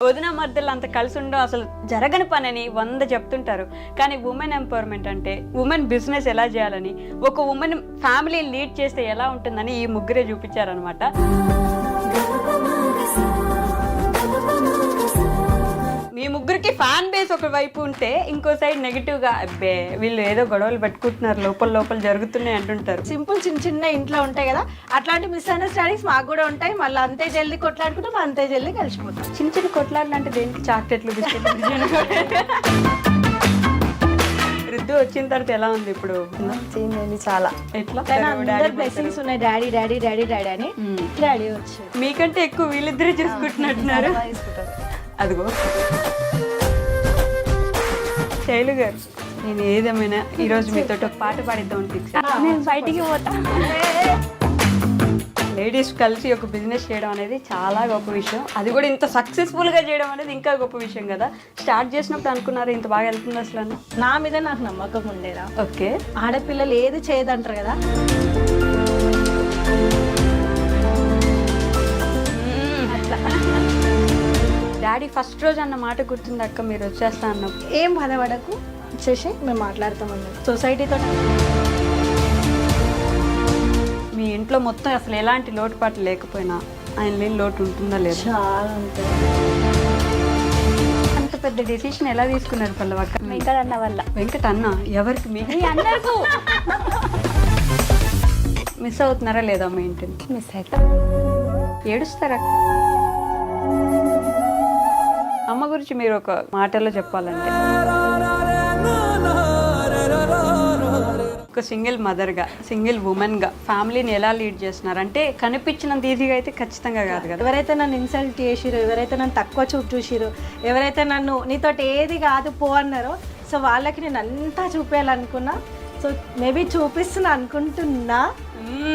వదిన మధ్యలో అంత కలిసి ఉండడం అసలు జరగని పని అని 100 చెప్తుంటారు. కానీ ఉమెన్ ఎంపవర్మెంట్ అంటే ఉమెన్ బిజినెస్ ఎలా చేయాలని, ఒక ఉమెన్ ఫ్యామిలీ లీడ్ చేస్తే ఎలా ఉంటుందని ఈ ముగ్గురే చూపించారనమాట. మీ ముగ్గురికి ఫ్యాన్ బేస్ ఒక వైపు ఉంటే ఇంకో సైడ్ నెగిటివ్ గా అబ్బే వీళ్ళు ఏదో గొడవలు పెట్టుకుంటున్నారు, లోపల జరుగుతున్నాయి అంటుంటారు. సింపుల్ చిన్న ఇంట్లో ఉంటాయి కదా, అట్లాంటి మిస్అండర్స్టాండింగ్స్ మాకు కూడా ఉంటాయి. మళ్ళీ అంతే జల్దీ కొట్లాడుకుంటాం, అంతే జల్దీ కలిసిపోతాం. చిన్న కొట్లాడలు అంటే దేనికి? చాక్లెట్లు, బిస్కెట్లు. రుద్దు వచ్చిన తర్వాత ఎలా ఉంది ఇప్పుడు? చాలా ఎట్లా బ్లెస్సింగ్స్ ఉన్నాయి. డాడీ డాడీ డాడీ డాడీ అని డాడీ వచ్చి మీకంటే ఎక్కువ వీళ్ళిద్దరే చూసుకుంటున్నట్టున్నారు. అదిగో శైలు గారు, నేను ఏదేమైనా ఈరోజు మీతో ఒక పాట పాడిద్దాం ఫిక్స్. నేను బయటికి పోతా. లేడీస్ కలిసి ఒక బిజినెస్ చేయడం అనేది చాలా గొప్ప విషయం. అది కూడా ఇంత సక్సెస్ఫుల్గా చేయడం అనేది ఇంకా గొప్ప విషయం కదా. స్టార్ట్ చేసినప్పుడు అనుకున్నారు ఇంత బాగా వెళ్తుంది అసలు? నా మీద నాకు నమ్మకం ఉండేదా. ఓకే, ఆడపిల్లలు ఏది చేయదంటారు కదా. డాడీ ఫస్ట్ రోజు అన్న మాట గుర్తుంది అక్క, మీరు వచ్చేస్తా అన్నప్పుడు? ఏం బాధపడకు, వచ్చేసి మేము మాట్లాడతామన్నది సొసైటీతో. మీ ఇంట్లో మొత్తం అసలు ఎలాంటి లోటుపాటు లేకపోయినా ఆయన లేని లోటు ఉంటుందా లేదా? చాలా ఉంటుంది. అంత పెద్ద డెసిషన్ ఎలా తీసుకున్నారు పల్లవక్క? వెంకటన్న వల్ల. వెంకట అన్న ఎవరికి? మీ అందరికీ మిస్ అవుతున్నారా లేదా మీ ఇంటిని? మిస్ అవుతా. ఏడుస్తారా? అమ్మ గురించి మీరు ఒక మాటలో చెప్పాలంటే, ఒక సింగిల్ మదర్గా, సింగిల్ ఉమెన్గా ఫ్యామిలీని ఎలా లీడ్ చేస్తున్నారు అంటే కనిపించినంత ఈజీగా అయితే ఖచ్చితంగా కాదు కదా. ఎవరైతే నన్ను ఇన్సల్ట్ చేసిరో, ఎవరైతే నన్ను తక్కువ చూపు చూసిరో, ఎవరైతే నన్ను నీతోటి ఏది కాదు పో అన్నారో, సో వాళ్ళకి నేను అంతా చూపించాలనుకున్నా. సో మేబీ చూపిస్తున్నా అనుకుంటున్నా,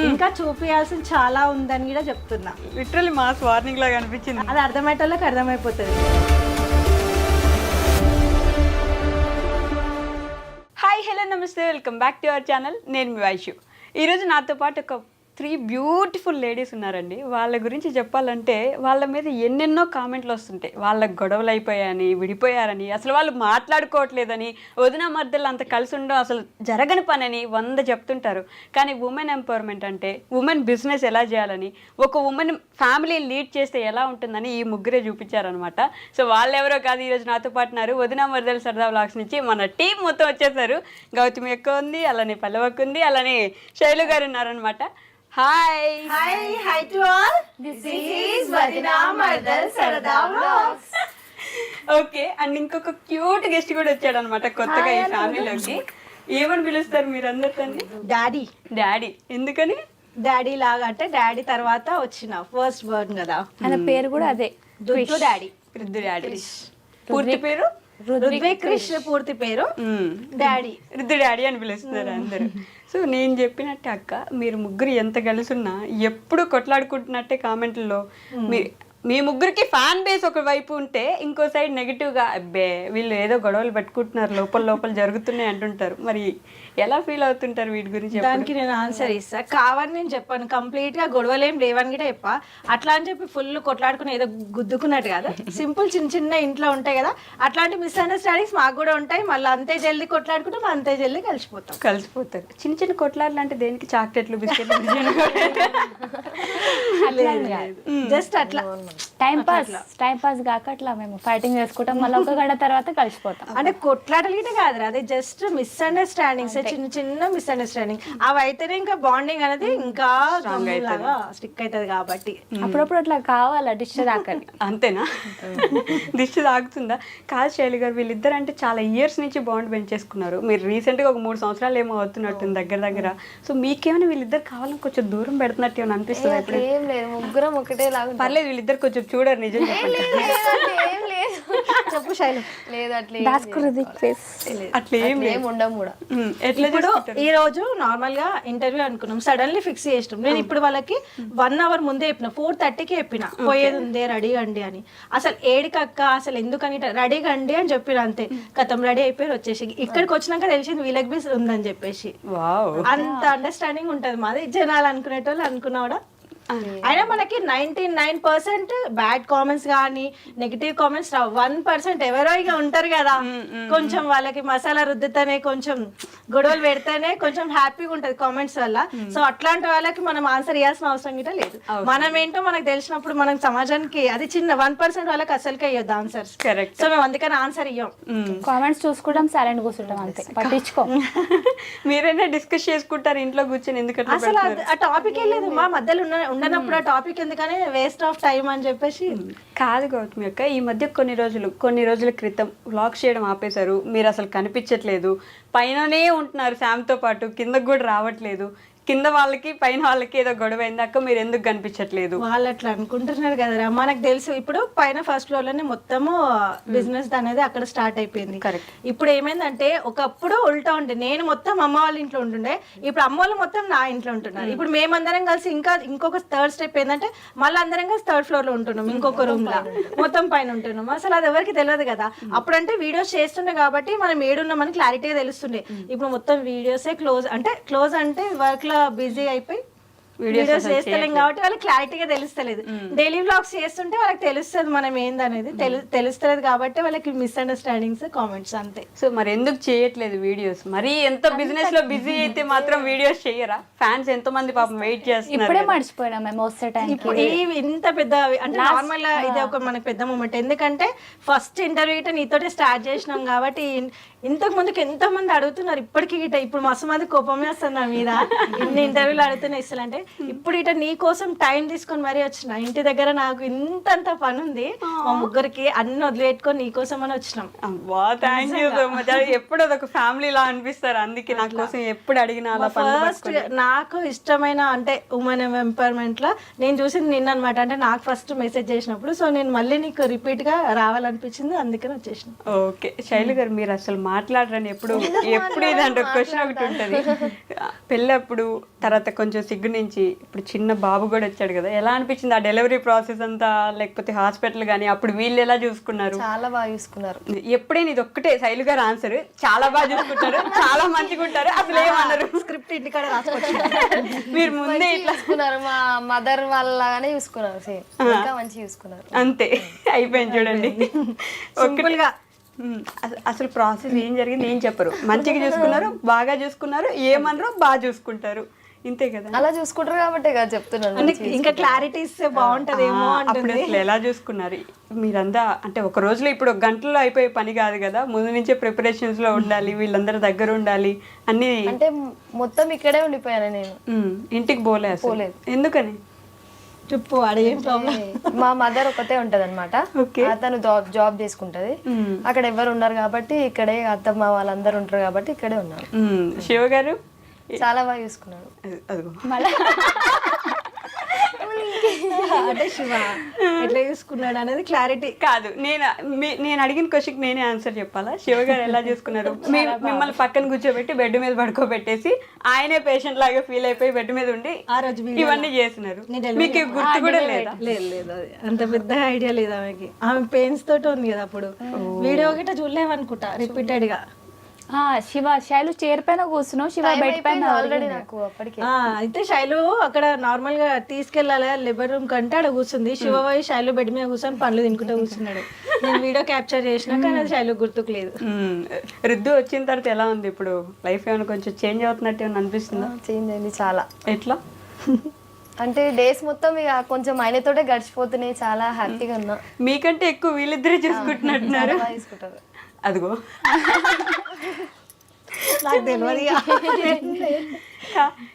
ఇంకా చూపించాల్సింది చాలా ఉందని కూడా చెప్తున్నా. లిటరల్లీ మాస్ వార్నింగ్ లాగా అనిపించింది. అది అర్థమయ్యేటోళ్ళకి అర్థమైపోతుంది. హాయ్, హలో, నమస్తే, welcome back to our channel. నేను మీ వైషు. ఈరోజు నాతో పాటు ఒక 3 బ్యూటిఫుల్ లేడీస్ ఉన్నారండి. వాళ్ళ గురించి చెప్పాలంటే వాళ్ళ మీద ఎన్నెన్నో కామెంట్లు వస్తుంటాయి. వాళ్ళకి గొడవలు అయిపోయాయని, విడిపోయారని, అసలు వాళ్ళు మాట్లాడుకోవట్లేదని, వదిన మధ్యలో అంత కలిసి ఉండడం అసలు జరగని పని అని 100 చెప్తుంటారు. కానీ ఉమెన్ ఎంపవర్మెంట్ అంటే ఉమెన్ బిజినెస్ ఎలా చేయాలని, ఒక ఉమెన్ ఫ్యామిలీ లీడ్ చేస్తే ఎలా ఉంటుందని ఈ ముగ్గురే చూపించారనమాట. సో వాళ్ళు ఎవరో కాదు, ఈరోజు నాతో పాటు ఉన్నారు. వదిన మర్దల సరదా వ్లాగ్స్ నుంచి మన టీం మొత్తం వచ్చేసారు. గౌతమి ఎక్కువ ఉంది, అలానే పల్లవకు ఉంది, అలానే శైలు గారు ఉన్నారనమాట. Hi hi to all, this is వదినా మర్దల్ సరదా వ్లాగ్స్. ఓకే, అండ్ ఇంకొక క్యూట్ గెస్ట్ కూడా వచ్చాడు అనమాట కొత్తగా ఈ ఫ్యామిలీలోకి. ఏమని పిలుస్తారు మీరు అందరినీ? డాడీ. డాడీ ఎందుకని? డాడీ లాగా అంటే డాడీ తర్వాత వచ్చిన ఫస్ట్ వర్డ్ కదా. ఆయన పేరు కూడా అదే, దుద్దు డాడీ. రుద్దు డాడీ. పూర్తి పేరు రుద్విక్ కృష్ణ, పూర్తి పేరు డాడీ. రుద్దు డాడీ అని పిలుస్తున్నారు అందరు. సో నేను చెప్పినట్టే అక్క, మీరు ముగ్గురు ఎంత కలిసున్నా ఎప్పుడు కొట్లాడుకుంటున్నట్టే కామెంట్లలో. మీ ముగ్గురికి ఫ్యాన్ బేస్ ఒక వైపు ఉంటే ఇంకో సైడ్ నెగిటివ్ గా అబ్బే వీళ్ళు ఏదో గొడవలు పెట్టుకుంటున్నారు, లోపల జరుగుతున్నాయి అంటుంటారు. మరి ఎలా ఫీల్ అవుతుంటారు వీటి గురించి? దానికి నేను ఆన్సర్ ఇస్తా. కావని నేను చెప్పాను, కంప్లీట్ గా గొడవలేం లేవని కూడా చెప్పా. అట్లా అని చెప్పి ఫుల్ కొట్లాడుకుని ఏదో గుద్దుకున్నట్టు కదా. సింపుల్ చిన్న ఇంట్లో ఉంటాయి కదా, అట్లాంటి మిస్అండర్స్టాండింగ్స్ మాకు కూడా ఉంటాయి. మళ్ళీ అంతే జల్దీ కొట్లాడుకుంటాం, అంతే జల్దీ కలిసిపోతారు. చిన్న కొట్లాడలు అంటే దేనికి? చాక్లెట్లు, బిస్కెట్లు. జస్ట్ అట్లా టైం పాస్ కాక అట్లా మేము ఫైటింగ్ చేసుకుంటాం, మళ్ళీ ఒక గంట తర్వాత కలిసిపోతాం. అంటే కొట్లాటలు గిట్ట కాదు, అదే జస్ట్ మిస్అండర్స్టాండింగ్స్, చిన్న మిస్అండర్స్టాండింగ్. అవి అయితేనే ఇంకా బాండింగ్ అనేది ఇంకా స్టిక్ అవుతుంది. కాబట్టి అప్పుడప్పుడు అట్లా కావాలా డిష్ దాకాలి. అంతేనా? దిష్టి తాగుతుందా? కాదు శైలి గారు, వీళ్ళిద్దరు అంటే చాలా ఇయర్స్ నుంచి బాండ్ పెంచేసుకున్నారు. మీరు రీసెంట్ గా ఒక 3 సంవత్సరాలు ఏమో అవుతున్నట్టుంది దగ్గర. సో మీకేమైనా వీళ్ళిద్దరు కావాలని కొంచెం దూరం పెడుతున్నట్టు ఏమైనా అనిపిస్తుంది? ఏం లేదు, ముగ్గురం ఒకటే లాగా. పర్లేదు, వీళ్ళిద్దరు కొంచెం చూడరు, నిజం చెప్పండి. చెప్పు శైలు. లేదు అట్లా ఏం ఉండము కూడా. ఇప్పుడు ఈ రోజు నార్మల్ గా ఇంటర్వ్యూ అనుకున్నాం, సడన్లీ ఫిక్స్ చేసినాం. నేను ఇప్పుడు వాళ్ళకి 1 అవర్ ముందే చెప్పిన, 4:30కి చెప్పిన పోయేది ఉందే రెడీ అండి అని. అసలు ఏడికక్క అసలు ఎందుకని రెడీ అండి అని చెప్పిన, అంతే కథం రెడీ అయిపోయి వచ్చేసి ఇక్కడికి వచ్చినాక తెలిసింది వీళ్ళకి బి ఉందని చెప్పేసి. అంత అండర్స్టాండింగ్ ఉంటది మాది. జనాలు అనుకునేటోళ్ళు అనుకున్నా కూడా అయినా మనకి 99% బ్యాడ్ కామెంట్స్ కానీ నెగిటివ్ కామెంట్స్ రావు. 1% ఎవరో ఇక ఉంటారు కదా, కొంచెం వాళ్ళకి మసాలా రుద్దుతేనే కొంచెం గొడవలు పెడితేనే కొంచెం హ్యాపీగా ఉంటది కామెంట్స్ వల్ల. సో అట్లాంటి వాళ్ళకి మనం ఆన్సర్ ఇవ్వాల్సిన అవసరం గిట్ట లేదు. మనం ఏంటో మనకు తెలిసినప్పుడు మనం సమాజానికి అది చిన్న 1% వాళ్ళకి అసలుకే ఇవ్వద్దు ఆన్సర్స్. కరెక్ట్. సో మేము అందుకని ఆన్సర్ ఇవ్వం. కామెంట్స్ చూసుకుంటాం, సైలెంట్ కూర్చుంటాం అంతే, పట్టించుకో. మీరైనా డిస్కస్ చేసుకుంటారు ఇంట్లో కూర్చొని, ఎందుకంటే అసలు ఆ టాపిక్ లేదు మా మధ్యలో ఉండనప్పుడు ఆ టాపిక్ ఎందుకని వేస్ట్ ఆఫ్ టైం అని చెప్పేసి. కాదు గౌతమి అక్క, ఈ మధ్య కొన్ని రోజుల క్రితం వ్లాగ్స్ చేయడం ఆపేశారు. మీరు అసలు కనిపించట్లేదు, పైననే ఉంటున్నారు శామ్తో పాటు, కిందకు కూడా రావట్లేదు. కింద వాళ్ళకి పైన వాళ్ళకి ఏదో గొడవ అయింది అక్క, మీరు ఎందుకు కనిపించట్లేదు? వాళ్ళు అట్లా అనుకుంటున్నారు కదరా, మనకు తెలుసు. ఇప్పుడు పైన ఫస్ట్ ఫ్లోర్ లోనే మొత్తము బిజినెస్ అనేది అక్కడ స్టార్ట్ అయిపోయింది. కరెక్ట్. ఇప్పుడు ఏమైందంటే ఒకప్పుడు ఉల్టా ఉండే, నేను మొత్తం అమ్మ వాళ్ళ ఇంట్లో ఉంటుండే, ఇప్పుడు అమ్మ వాళ్ళు మొత్తం నా ఇంట్లో ఉంటున్నారు. ఇప్పుడు మేమందరం కలిసి ఇంకొక థర్డ్ స్టెప్ ఏంటంటే మళ్ళీ అందరం కలిసి థర్డ్ ఫ్లోర్ లో ఉంటున్నాం, ఇంకొక రూమ్ లా మొత్తం పైన ఉంటున్నాం. అసలు అది ఎవరికి తెలియదు కదా. అప్పుడంటే వీడియోస్ చేస్తుండే కాబట్టి మనం ఏడున్నామని క్లారిటీగా తెలుస్తుండే. ఇప్పుడు మొత్తం వీడియోసే క్లోజ్ అంటే వర్క్ లో బిజీ అయిపోయి వీడియోస్ చేస్తలేం కాబట్టి వాళ్ళకి క్లారిటీగా తెలుస్తలేదు. డైలీ వ్లాగ్స్ చేస్తుంటే వాళ్ళకి తెలుస్తుంది మనం ఏందనేది, తెలుస్తలేదు కాబట్టి వాళ్ళకి మిస్అండర్స్టాండింగ్స్, కామెంట్స్ అంతే. సో మరి ఎందుకు చేయట్లేదు వీడియోస్? మరి ఎంత బిజినెస్ లో బిజీ అయితే మాత్రం వీడియోస్ చేయరా? ఫ్యాన్స్ ఎంతో మంది పాపం వెయిట్ చేస్తున్నారు. ఇప్పుడే మర్చిపోయినా మేము వస్తే టైం. ఇప్పుడు ఇంత పెద్ద అంటే నార్మల్ గా ఇది ఒక మనకు పెద్ద మూమెంట్. ఎందుకంటే ఫస్ట్ ఇంటర్వ్యూ నీతోటే స్టార్ట్ చేసినాం కాబట్టి ఇంతకు ముందుకు ఎంతో మంది అడుగుతున్నారు ఇప్పటికి గిట్ట. ఇప్పుడు మస్తు మంది కోపమే వస్తుంది నా మీద, ఇన్ని ఇంటర్వ్యూలు అడుగుతున్నా ఇస్తలు అంటే. ఇప్పుడు ఇట నీ కోసం టైం తీసుకొని మరీ వచ్చిన. ఇంటి దగ్గర నాకు ఇంతంత పని ఉంది, మా ముగ్గురికి అన్ని వదిలిపెట్టుకొని నీ కోసం అని వచ్చినాం. Thank you so much. ఎప్పుడు అదొక ఫ్యామిలీ లా అనిపిస్తారు, అందుకే నా కోసం ఎప్పుడు అడిగినా అలా ఫస్ట్ నాకు ఇష్టమైన అంటే ఉమెన్ ఎంపవర్మెంట్ లో నేను చూసింది నిన్న అనమాట. అంటే నాకు ఫస్ట్ మెసేజ్ చేసినప్పుడు, సో నేను మళ్ళీ నీకు రిపీట్ గా రావాలనిపించింది, అందుకని వచ్చేసిన. ఓకే శైలు గారు, మీరు అసలు మాట్లాడరని ఎప్పుడు ఇదంటే క్వశ్చన్ ఒకటి ఉంటుంది. పెళ్ళప్పుడు తర్వాత కొంచెం సిగ్గు నుంచి ఇప్పుడు చిన్న బాబు కూడా వచ్చాడు కదా, ఎలా అనిపించింది ఆ డెలివరీ ప్రాసెస్ అంతా? లేకపోతే హాస్పిటల్ కానీ అప్పుడు వీళ్ళు ఎలా చూసుకున్నారు? చాలా బాగా చూసుకున్నారు. ఎప్పుడైనా ఇది ఒక్కటే శైలు గారు ఆన్సర్, చాలా బాగా చూసుకుంటారు, చాలా మంచిగా ఉంటారు, అసలు ఏమన్నారు? స్క్రిప్ట్ ఇంటికాడ రాసుకోవచ్చు. మీరు ముందే ఇట్లా చూసుకున్నారు, మా మదర్ వాళ్ళగానే చూసుకున్నారు, సేమ్ ఇంకా మంచిగా చూసుకున్నారు. అంతే అయిపోయింది చూడండి. సింపుల్ గా అసలు ప్రాసెస్ ఏం జరిగింది ఏం చెప్పరు, మంచిగా చూసుకున్నారు, బాగా చూసుకున్నారు, ఏమన్నారు బాగా చూసుకుంటారు, ఇంతే కదా. అలా చూసుకుంటారు కాబట్టి కదా చెప్తున్నాను. ఇంకా క్లారిటీ ఇస్తే బాగుంటదేమో. అప్పుడు అసలు ఎలా చూసుకున్నారు మీరంతా? అంటే ఒక రోజులో ఇప్పుడు ఒక గంటలో అయిపోయే పని కాదు కదా, ముందు నుంచే ప్రిపరేషన్స్ లో ఉండాలి, వీళ్ళందరూ దగ్గర ఉండాలి అన్ని. అంటే మొత్తం ఇక్కడే ఉండిపోయాను నేను, ఇంటికి పోలేదు. ఎందుకని చెప్పు, అదేం ప్రాబ్లం? మా మదర్ ఒకతే ఉంటది అనమాట, అతను జాబ్ చేసుకుంటది. అక్కడ ఎవరు ఉన్నారు కాబట్టి ఇక్కడే, అత్తమ్మ వాళ్ళందరూ ఉంటారు కాబట్టి ఇక్కడే ఉన్నారు. శివ గారు చాలా బాగా చూసుకున్నాడు. అదిగో అంటే శివ ఎట్లా చూసుకున్నాడు అనేది క్లారిటీ కాదు. నేను అడిగిన క్వశ్చన్ నేనే ఆన్సర్ చెప్పాలా? శివ గారు ఎలా చూసుకున్నారు? మిమ్మల్ని పక్కన కూర్చోబెట్టి బెడ్ మీద పడుకోబెట్టేసి ఆయనే పేషెంట్ లాగా ఫీల్ అయిపోయి బెడ్ మీద ఉండి ఆ రోజు ఇవన్నీ చేస్తున్నారు. మీకు గుర్తు కూడా లేదా? లేదు అది అంత పెద్ద ఐడియా లేదు ఆమెకి. ఆమె పెయిన్స్ తోటి ఉంది కదా అప్పుడు. వీడియో గిట్ట చూడలేమనుకుంటా రిపీటెడ్ గా. శైలు చైర్ పైన కూర్చున్నావు, శివ బెడ్ పైన ఆల్రెడీ నాకు అప్పటికే. అయితే శైలు అక్కడ నార్మల్ గా తీసుకెళ్లాలి లేబర్ రూమ్ కంటే అక్కడ కూర్చుంది. శివ పోయి శైలు బెడ్ మీద కూర్చొని పండ్లు తినుకుంటూ కూర్చున్నాడు. నేను వీడియో క్యాప్చర్ చేసినా కానీ అది శైలు గుర్తుకు లేదు. రుద్దు వచ్చిన తర్వాత ఎలా ఉంది ఇప్పుడు? లైఫ్ ఏమైనా కొంచెం చేంజ్ అవుతున్నట్టు ఏమైనా అనిపిస్తుందా? చేంజ్ అయింది చాలా. ఎట్లా అంటే డేస్ మొత్తం ఇక కొంచెం ఆయనతోటే గడిచిపోతున్నాయి, చాలా హ్యాపీగా ఉన్నా. మీకంటే ఎక్కువ వీళ్ళిద్దరే చూసుకుంటున్నట్టున్నారు. తీసుకుంటారు అదిగో నాకు తెలియదు,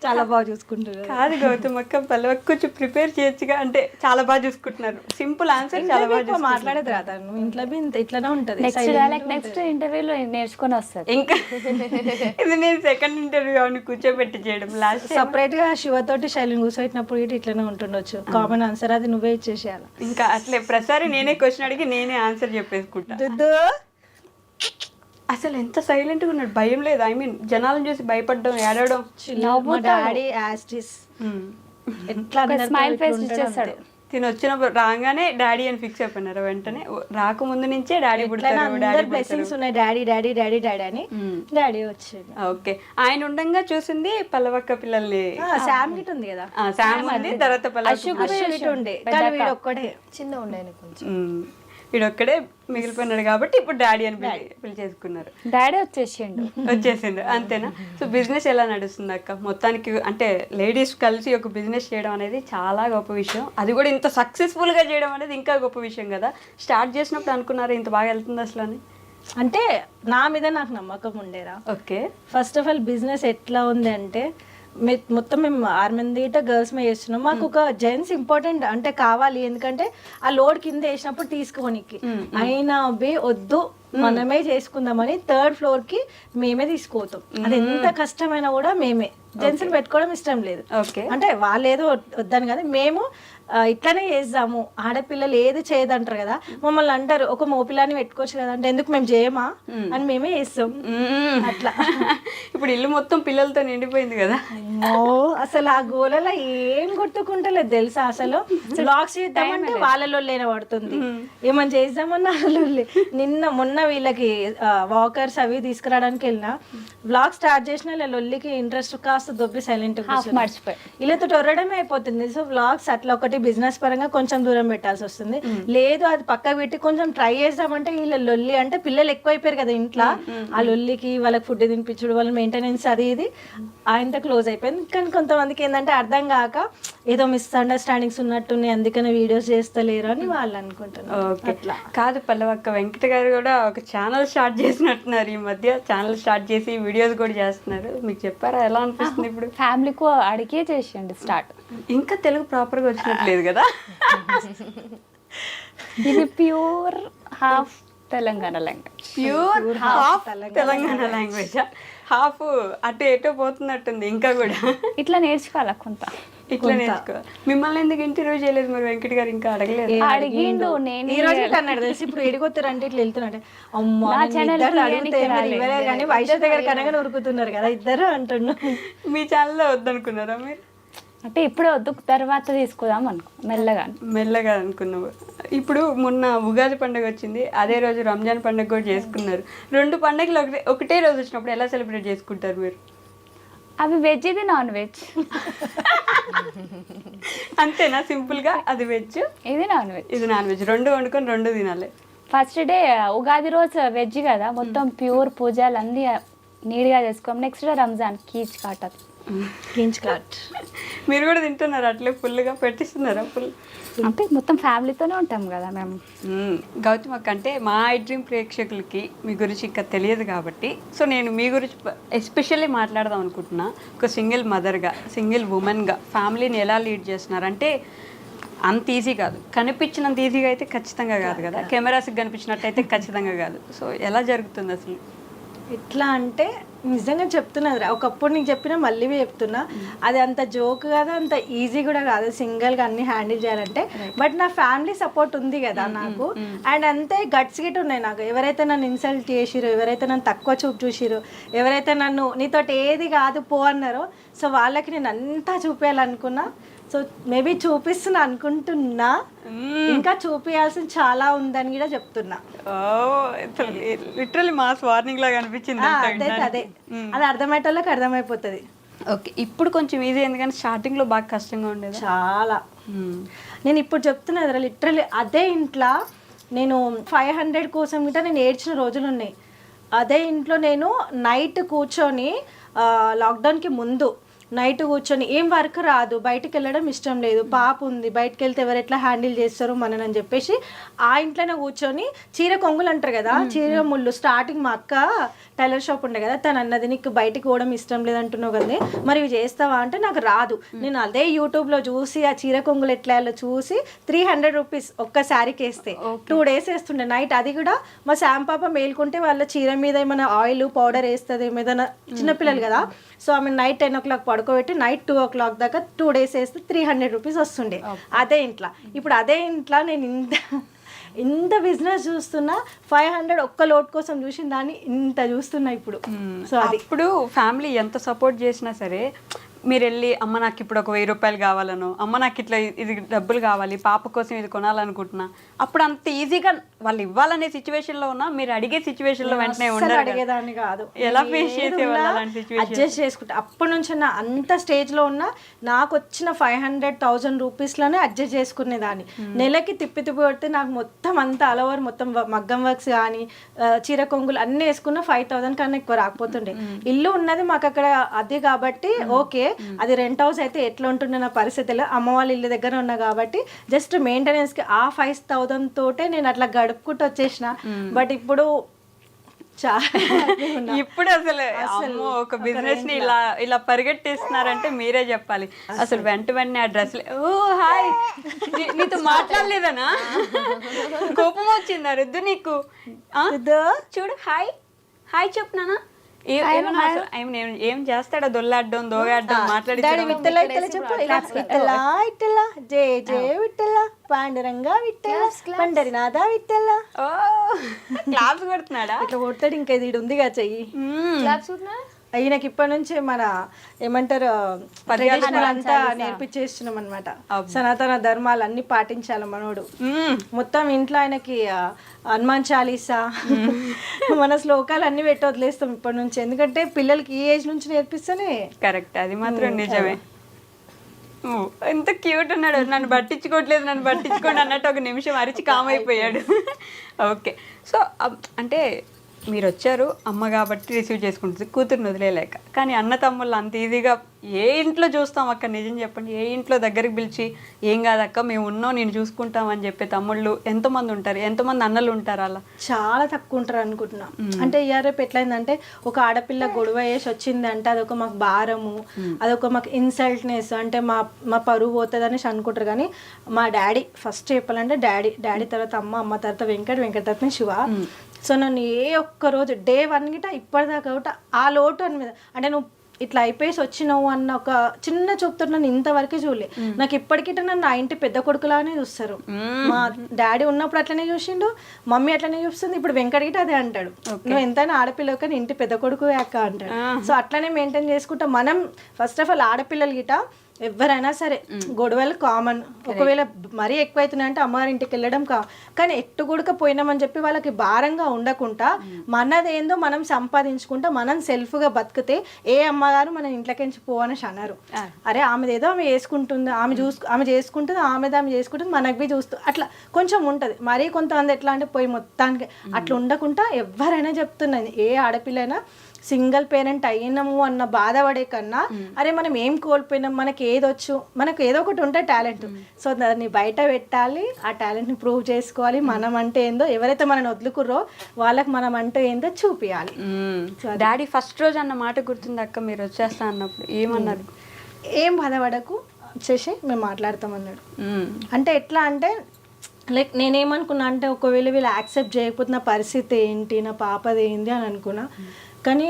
చాలా బాగా చూసుకుంటున్నారు. కాదు గౌతమ్ అక్క, పల్లె కొంచెం ప్రిపేర్ చేయొచ్చుగా. అంటే చాలా బాగా చూసుకుంటున్నారు, సింపుల్ ఆన్సర్, చాలా బాగా మాట్లాడేది రాదు. ఇంట్లో ఇట్లానే ఉంటది. నెక్స్ట్ ఇంటర్వ్యూలో నేర్చుకొని వస్తారు. ఇంకా ఇది నేను సెకండ్ ఇంటర్వ్యూ అవును కూర్చోబెట్టి చేయడం. లాస్ట్ సపరేట్ గా శివతోటి శైలిని కూర్చోబెట్టినప్పుడు ఇట్లానే ఉంటుండొచ్చు. కామన్ ఆన్సర్ అది నువ్వే ఇచ్చేసేయాలి. ఇంకా అట్లే ప్రతిసారి నేనే క్వశ్చన్ అడిగి నేనే ఆన్సర్ చెప్పేసుకుంటా. అసలు ఎంత సైలెంట్ గా ఉన్నాడు, భయం లేదు. ఐ మీన్ జనాలను చూసి భయపడడం, ఏడవడం. డాడీ యాస్టిస్ ఎట్లా స్మైల్ ఫేస్ ఇచ్చేస్తాడు. తిని వచ్చినప్పుడు రాగానే డాడీ అని ఫిక్స్ అయిపోయినారు వెంటనే రాకముందు నుంచే డాడీ పుడతారు అందరు డాడీ బ్లెస్సింగ్స్ ఉన్నాయి, డాడీ డాడీ డాడీ డాడీ అని. డాడీ వచ్చింది. ఓకే, ఆయన ఉండంగా చూసింది పల్లవక్క పిల్లల్ని. శామ్ గిట్ ఉంది కదా, శామ్ ఉంది, తర్వాత గిట్ ఉండే, కానీ వీడు ఒక్కడే చిన్న ఉండే కొంచెం. వీడొక్కడే మిగిలిపోయినాడు కాబట్టి ఇప్పుడు డాడీ అని పిలిచేసుకున్నారు. డాడీ వచ్చేసిండు అంతేనా? సో బిజినెస్ ఎలా నడుస్తుంది అక్క మొత్తానికి? అంటే లేడీస్ కలిసి ఒక బిజినెస్ చేయడం అనేది చాలా గొప్ప విషయం, అది కూడా ఇంత సక్సెస్ఫుల్ గా చేయడం అనేది ఇంకా గొప్ప విషయం కదా. స్టార్ట్ చేసినప్పుడు అనుకున్నారు ఇంత బాగా వెళ్తుంది అసలు అని? అంటే నా మీద నాకు నమ్మకం ఉండేరా. Okay, first of all business ఎట్లా ఉంది అంటే మొత్తం మేము 6 మంది గర్ల్స్ మీద చేస్తున్నాం. మాకు ఒక జెంట్స్ ఇంపార్టెంట్ అంటే కావాలి, ఎందుకంటే ఆ లోడ్ కింద వేసినప్పుడు తీసుకోనికి. అయినా వద్దు మనమే చేసుకుందామని 3rd ఫ్లోర్ కి మేమే తీసుకోతాం. అది ఎంత కష్టమైనా కూడా మేమే. జెంట్స్ పెట్టుకోవడం ఇష్టం లేదు, అంటే వాళ్ళు ఏదో వద్దని కదా, మేము ఇట్లానే చేద్దాము, ఆడపిల్లలు ఏది చేయదంటారు కదా. మమ్మల్ని అంటారు ఒక మోపిల్లాని పెట్టుకోవచ్చు కదా అంటే, ఎందుకు మేము చేయమా అని మేమే చేస్తాం అట్లా. ఇప్పుడు ఇల్లు మొత్తం పిల్లలతో నిండిపోయింది కదా. అసలు ఆ గోలలో ఏం గుర్తుకుంటలేదు తెలుసా. అసలు బ్లాగ్స్ చేద్దామంటే వాళ్ళలో లేన పడుతుంది, ఏమని చేద్దామన్నా వాళ్ళే. మొన్న వీళ్ళకి వాకర్స్ అవి తీసుకురావడానికి వెళ్ళిన, బ్లాగ్ స్టార్ట్ చేసిన ఇలా లొల్లికి ఇంట్రెస్ట్ కాస్త దొబ్బి సైలెంట్ మర్చిపోయి వీళ్ళతో టొర్రడమే అయిపోతుంది. సో బ్లాగ్స్ అట్లా ఒకటి బిజినెస్ పరంగా కొంచెం దూరం పెట్టాల్సి వస్తుంది. లేదు అది పక్కకు పెట్టి కొంచెం ట్రై చేద్దామంటే వీళ్ళ లొల్లి, అంటే పిల్లలు ఎక్కువైపోయారు కదా ఇంట్లో, ఆ లొల్లికి వాళ్ళకి ఫుడ్ తినిపించుడు, వాళ్ళ మెయింటెనెన్స్ అది ఇది ఆయనతో క్లోజ్ అయిపోయింది. కానీ కొంతమందికి ఏంటంటే అర్థం కాక ఏదో మిస్అండర్స్టాండింగ్స్ ఉన్నట్టున్నాయి, అందుకనే వీడియోస్ చేస్తలేరు అని వాళ్ళు అనుకుంటున్నారు. అట్లా కాదు పల్లవక్క, వెంకట గారు కూడా ఒక ఛానల్ స్టార్ట్ చేసినట్టున్నారు ఈ మధ్య. ఛానల్ స్టార్ట్ చేసి వీడియోస్ కూడా చేస్తున్నారు, మీకు చెప్పారా? ఎలా అనిపిస్తుంది ఇప్పుడు? ఫ్యామిలీకు అడిగే చేసిండు స్టార్ట్. ఇంకా తెలుగు ప్రాపర్ గా వచ్చినట్లేదు కదా. ఇది pure half Telangana language. Pure half Telangana language, half అటు ఎటో పోతున్నట్టుంది. ఇంకా కూడా ఇట్లా నేర్చుకోవాలా కొంత, ఇట్లా నేర్చుకో. మిమ్మల్ని ఎందుకు ఇంటర్వ్యూ చేయలేదు మరి వెంకట్ గారు? ఇంకా అడగలేదు? అడిగిండు. నేను ఈ రోజు అన్నాడు తెలిసి, ఇప్పుడు ఎడిగొత్తారంటే ఇట్లా వెళ్తున్నట్టే, అమ్మా ఇవ్వలేదు కానీ వైశ్య దగ్గర కనగా ఉరుకుతున్నారు కదా ఇద్దరు అంటున్నా. మీ ఛానల్లో వద్దనుకున్నారా మీరు? అంటే ఇప్పుడు వద్దు, తర్వాత తీసుకుందాం మెల్లగా అనుకున్నావు. ఇప్పుడు మొన్న ఉగాది పండుగ వచ్చింది, అదే రోజు రంజాన్ పండుగ కూడా చేసుకున్నారు. 2 పండుగలు ఒకటే రోజు వచ్చినప్పుడు ఎలా సెలబ్రేట్ చేసుకుంటారు మీరు? అవి వెజ్, ఇది నాన్ వెజ్. అంతేనా? సింపుల్ గా అది వెజ్, ఇది నాన్ వెజ్. ఇది నాన్ వెజ్, 2 వండుకొని 2 తినాలి. ఫస్ట్ డే ఉగాది రోజు వెజ్ కదా, మొత్తం ప్యూర్ పూజలు అన్నీ నీట్గా చేసుకోం. నెక్స్ట్ డే రంజాన్ కీచ్ కాటది. మీరు కూడా తింటున్నారు అట్లే? ఫుల్గా పెట్టిస్తున్నారా? ఫుల్ అంటే మొత్తం ఫ్యామిలీతోనే ఉంటాం కదా మేము. గౌతమ్ అక్క, అంటే మా ఐ డ్రీమ్ ప్రేక్షకులకి మీ గురించి ఇంకా తెలియదు కాబట్టి, సో నేను మీ గురించి ఎస్పెషల్లీ మాట్లాడదాం అనుకుంటున్నా. ఒక సింగిల్ మదర్గా, సింగిల్ ఉమెన్గా ఫ్యామిలీని ఎలా లీడ్ చేస్తున్నారు అంటే అంత ఈజీ కాదు. కనిపించినంత ఈజీగా అయితే ఖచ్చితంగా కాదు కదా, కెమెరాస్కి కనిపించినట్టు అయితే ఖచ్చితంగా కాదు. సో ఎలా జరుగుతుంది అసలు? ఎట్లా అంటే నిజంగా చెప్తున్నది, ఒకప్పుడు నీకు చెప్పినా మళ్ళీ చెప్తున్నా, అది అంత జోక్ కాదు, అంత ఈజీ కూడా కాదు సింగిల్గా అన్ని హ్యాండిల్ చేయాలంటే. బట్ నా ఫ్యామిలీ సపోర్ట్ ఉంది కదా నాకు, అండ్ అంతే గట్స్ గిట్ ఉన్నాయి నాకు. ఎవరైతే నన్ను ఇన్సల్ట్ చేసిరో, ఎవరైతే నన్ను తక్కువ చూపు చూసిరో, ఎవరైతే నన్ను నీతోటి ఏది కాదు పో అన్నారో, సో వాళ్ళకి నేను అంతా చూపించాలనుకున్నా. సో మేబీ చూపిస్తున్నా అనుకుంటున్నా, ఇంకా చూపించాల్సింది చాలా ఉందని కూడా చెప్తున్నా. లిటరల్లీ మాస్ వార్నింగ్ లాగా అనిపించింది. అదే అది అర్థమయ్యేటోళ్ళకి అర్థమైపోతుంది. ఓకే, ఇప్పుడు కొంచెం ఈజీ, ఎందుకంటే స్టార్టింగ్ లో బాగా కష్టంగా ఉండేది చాలా. నేను ఇప్పుడు చెప్తున్నా కదా, లిటరల్లీ అదే ఇంట్లో నేను 500 కోసం కూడా నేను ఏడ్చిన రోజులు ఉన్నాయి. అదే ఇంట్లో నేను నైట్ కూర్చొని, లాక్డౌన్కి ముందు నైట్ కూర్చొని, ఏం వర్క్ రాదు, బయటకు వెళ్ళడం ఇష్టం లేదు, పాప ఉంది, బయటకు వెళ్తే ఎవరు ఎట్లా హ్యాండిల్ చేస్తారు మనని అని చెప్పేసి ఆ ఇంట్లోనే కూర్చొని చీర కొంగులు అంటారు కదా, చీర ముళ్ళు. స్టార్టింగ్ మా అక్క టైలర్ షాప్ ఉండే కదా, తను అన్నది నీకు బయటకు పోవడం ఇష్టం లేదంటున్నావు కదా, మరి ఇవి చేస్తావా అంటే నాకు రాదు. నేను అదే యూట్యూబ్లో చూసి ఆ చీర కొంగులు ఎట్లా చూసి 300 రూపీస్ ఒక్క శారీకి వేస్తే 2 days వేస్తుండే నైట్. అది కూడా మా శామ్ పాప మేల్కుంటే వాళ్ళ చీర మీద ఏమైనా ఆయిల్ పౌడర్ వేస్తుంది, ఏదైనా చిన్నపిల్లలు కదా, సో ఆమె నైట్ 10 o'clock పడుకోబెట్టి నైట్ 2 o'clock దాకా 2 days వేస్తే 300 రూపీస్ వస్తుండే అదే ఇంట్లో. ఇప్పుడు అదే ఇంట్లో నేను ఇంత బిజినెస్ చూస్తున్నా, 500 ఒక్క లోడ్ కోసం చూసిన దాన్ని ఇంత చూస్తున్నా ఇప్పుడు. సో అది ఇప్పుడు ఫ్యామిలీ ఎంత సపోర్ట్ చేసినా సరే మీరు వెళ్ళి అమ్మ నాకు ఇప్పుడు ఒక 1000 రూపాయలు కావాలను, అమ్మ నాకు ఇట్లా ఇది డబ్బులు కావాలి, పాప కోసం ఇది కొనాలనుకుంటున్నా, అప్పుడు అంత ఈజీగా వాళ్ళు ఇవ్వాలనే సిచ్యువేషన్ లో ఉన్నా మీరు అడిగే సిచ్యువేషన్ లో వెంటనే అస్సలు ఉండరు కదా. అడిగేదాన్ని కాదు. ఎలా ఫేస్ చేసేవాళ్ళు అలాంటి సిచ్యువేషన్? అడ్జస్ట్ చేసుకుంటా. అప్పటి నుంచి నా అంత స్టేజ్ లో ఉన్నా నాకు వచ్చిన 500,000 రూపీస్ లోనే అడ్జస్ట్ చేసుకునేదాన్ని. నెలకి తిప్పి కొడితే నాకు మొత్తం అంతా ఆల్ ఓవర్ మొత్తం మగ్గం వర్క్స్ కానీ చీర కొంగులు అన్ని వేసుకున్న 5,000 కన్నా ఎక్కువ రాకపోతుండే. ఇల్లు ఉన్నది మాకు అక్కడ అది కాబట్టి ఓకే, అది రెంట్ హౌస్ అయితే ఎట్లా ఉంటుండే నా పరిస్థితిలో, అమ్మ వాళ్ళ ఇల్లు దగ్గర ఉన్నా కాబట్టి జస్ట్ మెయింటెనెన్స్ కి ఆ 5,000 తోటే నేను అట్లా గడుపుకుంటూ వచ్చేసిన. బట్ ఇప్పుడు ఇప్పుడు అసలు అమ్మో ఒక బిజినెస్ ని ఇలా పరిగెట్టేస్తున్నారంటే మీరే చెప్పాలి. అసలు వెంటనే ఆ డ్రెస్ ఓ హాయ్ నీతో మాట్లాడలేదనా, కోపం వచ్చిందా రుద్దు నీకు? చూడు హాయ్ హాయ్ చెప్తున్నానా, ఏం చేస్తాడా, దొల్లాడడం దోగాడడం మాట్లాడి జే జే విట్టల పాండురంగా విట్టల పండరినాథ విట్టల క్లాప్స్ కొడుతున్నాడా? ఇట్లా కొడతాడు. ఇంకా ఇది ఉందిగా చెయ్యి. ఈయనకి ఇప్పటి నుంచి మన ఏమంటారు ట్రెడిషనల్ అంతా నేర్పించేస్తున్నాం అనమాట. సనాతన ధర్మాలు అన్ని పాటించాలి మనోడు. మొత్తం ఇంట్లో ఆయనకి హనుమాన్ చాలీసా మన శ్లోకాలు అన్ని పెట్టి వదిలేస్తాం ఇప్పటి నుంచి. ఎందుకంటే పిల్లలకి ఈ ఏజ్ నుంచి నేర్పిస్తేనే కరెక్ట్. అది మాత్రం నిజమే. ఎంత క్యూట్ ఉన్నాడు, నన్ను పట్టించుకోవట్లేదు నన్ను పట్టించుకోండి అన్నట్టు ఒక నిమిషం అరిచి కామ్ అయిపోయాడు. ఓకే, సో అంటే మీరు వచ్చారు అమ్మ కాబట్టి రిసీవ్ చేసుకుంటుంది కూతురుని వదిలేలేక. కానీ అన్న తమ్ముళ్ళు అంత ఈజీగా ఏ ఇంట్లో చూస్తాం అక్క, నిజం చెప్పండి, ఏ ఇంట్లో దగ్గరికి పిలిచి ఏం కాదక్క మేము ఉన్నాం నేను చూసుకుంటాం అని చెప్పే తమ్ముళ్ళు ఎంతమంది ఉంటారు, ఎంతమంది అన్నలు ఉంటారు? అలా చాలా తక్కువ ఉంటారు అనుకుంటున్నా. అంటే రేపు ఎట్లయిందంటే ఒక ఆడపిల్ల గొడవ వేసి వచ్చింది అంటే అదొక మాకు భారము, అదొక మాకు ఇన్సల్ట్నెస్, అంటే మా పరువు పోతుంది అనేసి అనుకుంటారు. కానీ మా డాడీ ఫస్ట్ చెప్పాలంటే డాడీ తర్వాత అమ్మ తర్వాత వెంకట తర్వాత శివ. సో నన్ను ఏ ఒక్క రోజు డే 1 గిట ఇప్పటిదాకా ఒకటి ఆ లోటు అని మీద, అంటే నువ్వు ఇట్లా అయిపోయేసి వచ్చినావు అన్న ఒక చిన్న చూపుతో నన్ను ఇంతవరకే చూడలే. నాకు ఇప్పటికిట నన్ను నా ఇంటి పెద్ద కొడుకులానే చూస్తారు. మా డాడీ ఉన్నప్పుడు అట్లనే చూసిండు, మమ్మీ అట్లనే చూస్తుంది, ఇప్పుడు వెంకట గిట అదే అంటాడు, నువ్వు ఎంతైనా ఆడపిల్ల కానీ ఇంటి పెద్ద కొడుకు అక్క అంటాడు. సో అట్లనే మెయింటైన్ చేసుకుంటా. మనం ఫస్ట్ ఆఫ్ ఆల్ ఆడపిల్లలు గిట ఎవరైనా సరే గొడవలు కామన్. ఒకవేళ మరీ ఎక్కువైతున్నాయి అంటే అమ్మగారింటికి వెళ్ళడం కానీ ఎట్టుగుడక పోయినామని చెప్పి వాళ్ళకి భారంగా ఉండకుండా మనదేందో మనం సంపాదించుకుంటా మనం సెల్ఫ్గా బతికితే ఏ అమ్మగారు మన ఇంట్లోకించి పోవనేసి అన్నారు. అరే ఆమెదేదో ఆమె చేసుకుంటుంది, ఆమె చేసుకుంటుంది, ఆమె చేసుకుంటుంది, మనకు బి చూస్తూ అట్లా కొంచెం ఉంటుంది. మరీ కొంతమంది ఎట్లా అంటే పోయి మొత్తానికి అట్లా ఉండకుండా ఎవరైనా చెప్తున్నది, ఏ ఆడపిల్లైనా సింగిల్ పేరెంట్ అయినాము అన్న బాధపడే కన్నా అరే మనం ఏం కోల్పోయినాం, మనకి ఏదొచ్చు, మనకు ఏదో ఒకటి ఉంటే టాలెంట్, సో దాన్ని బయట పెట్టాలి, ఆ టాలెంట్ని ప్రూవ్ చేసుకోవాలి. మనం అంటే ఏందో, ఎవరైతే మనని వదులుకుర్రో వాళ్ళకి మనం అంటే ఏందో చూపించాలి. డాడీ ఫస్ట్ రోజు అన్న మాట గుర్తుంది అక్క, మీరు వచ్చేస్తా అన్నప్పుడు ఏమన్నారు? ఏం బాధపడకు వచ్చేసి మేము మాట్లాడతామన్నాడు. అంటే ఎట్లా అంటే లైక్ నేనేమనుకున్నా అంటే ఒకవేళ వీళ్ళు యాక్సెప్ట్ చేయకపోతే నా పరిస్థితి ఏంటి, నా పాపది ఏంటి అని అనుకున్నా. కానీ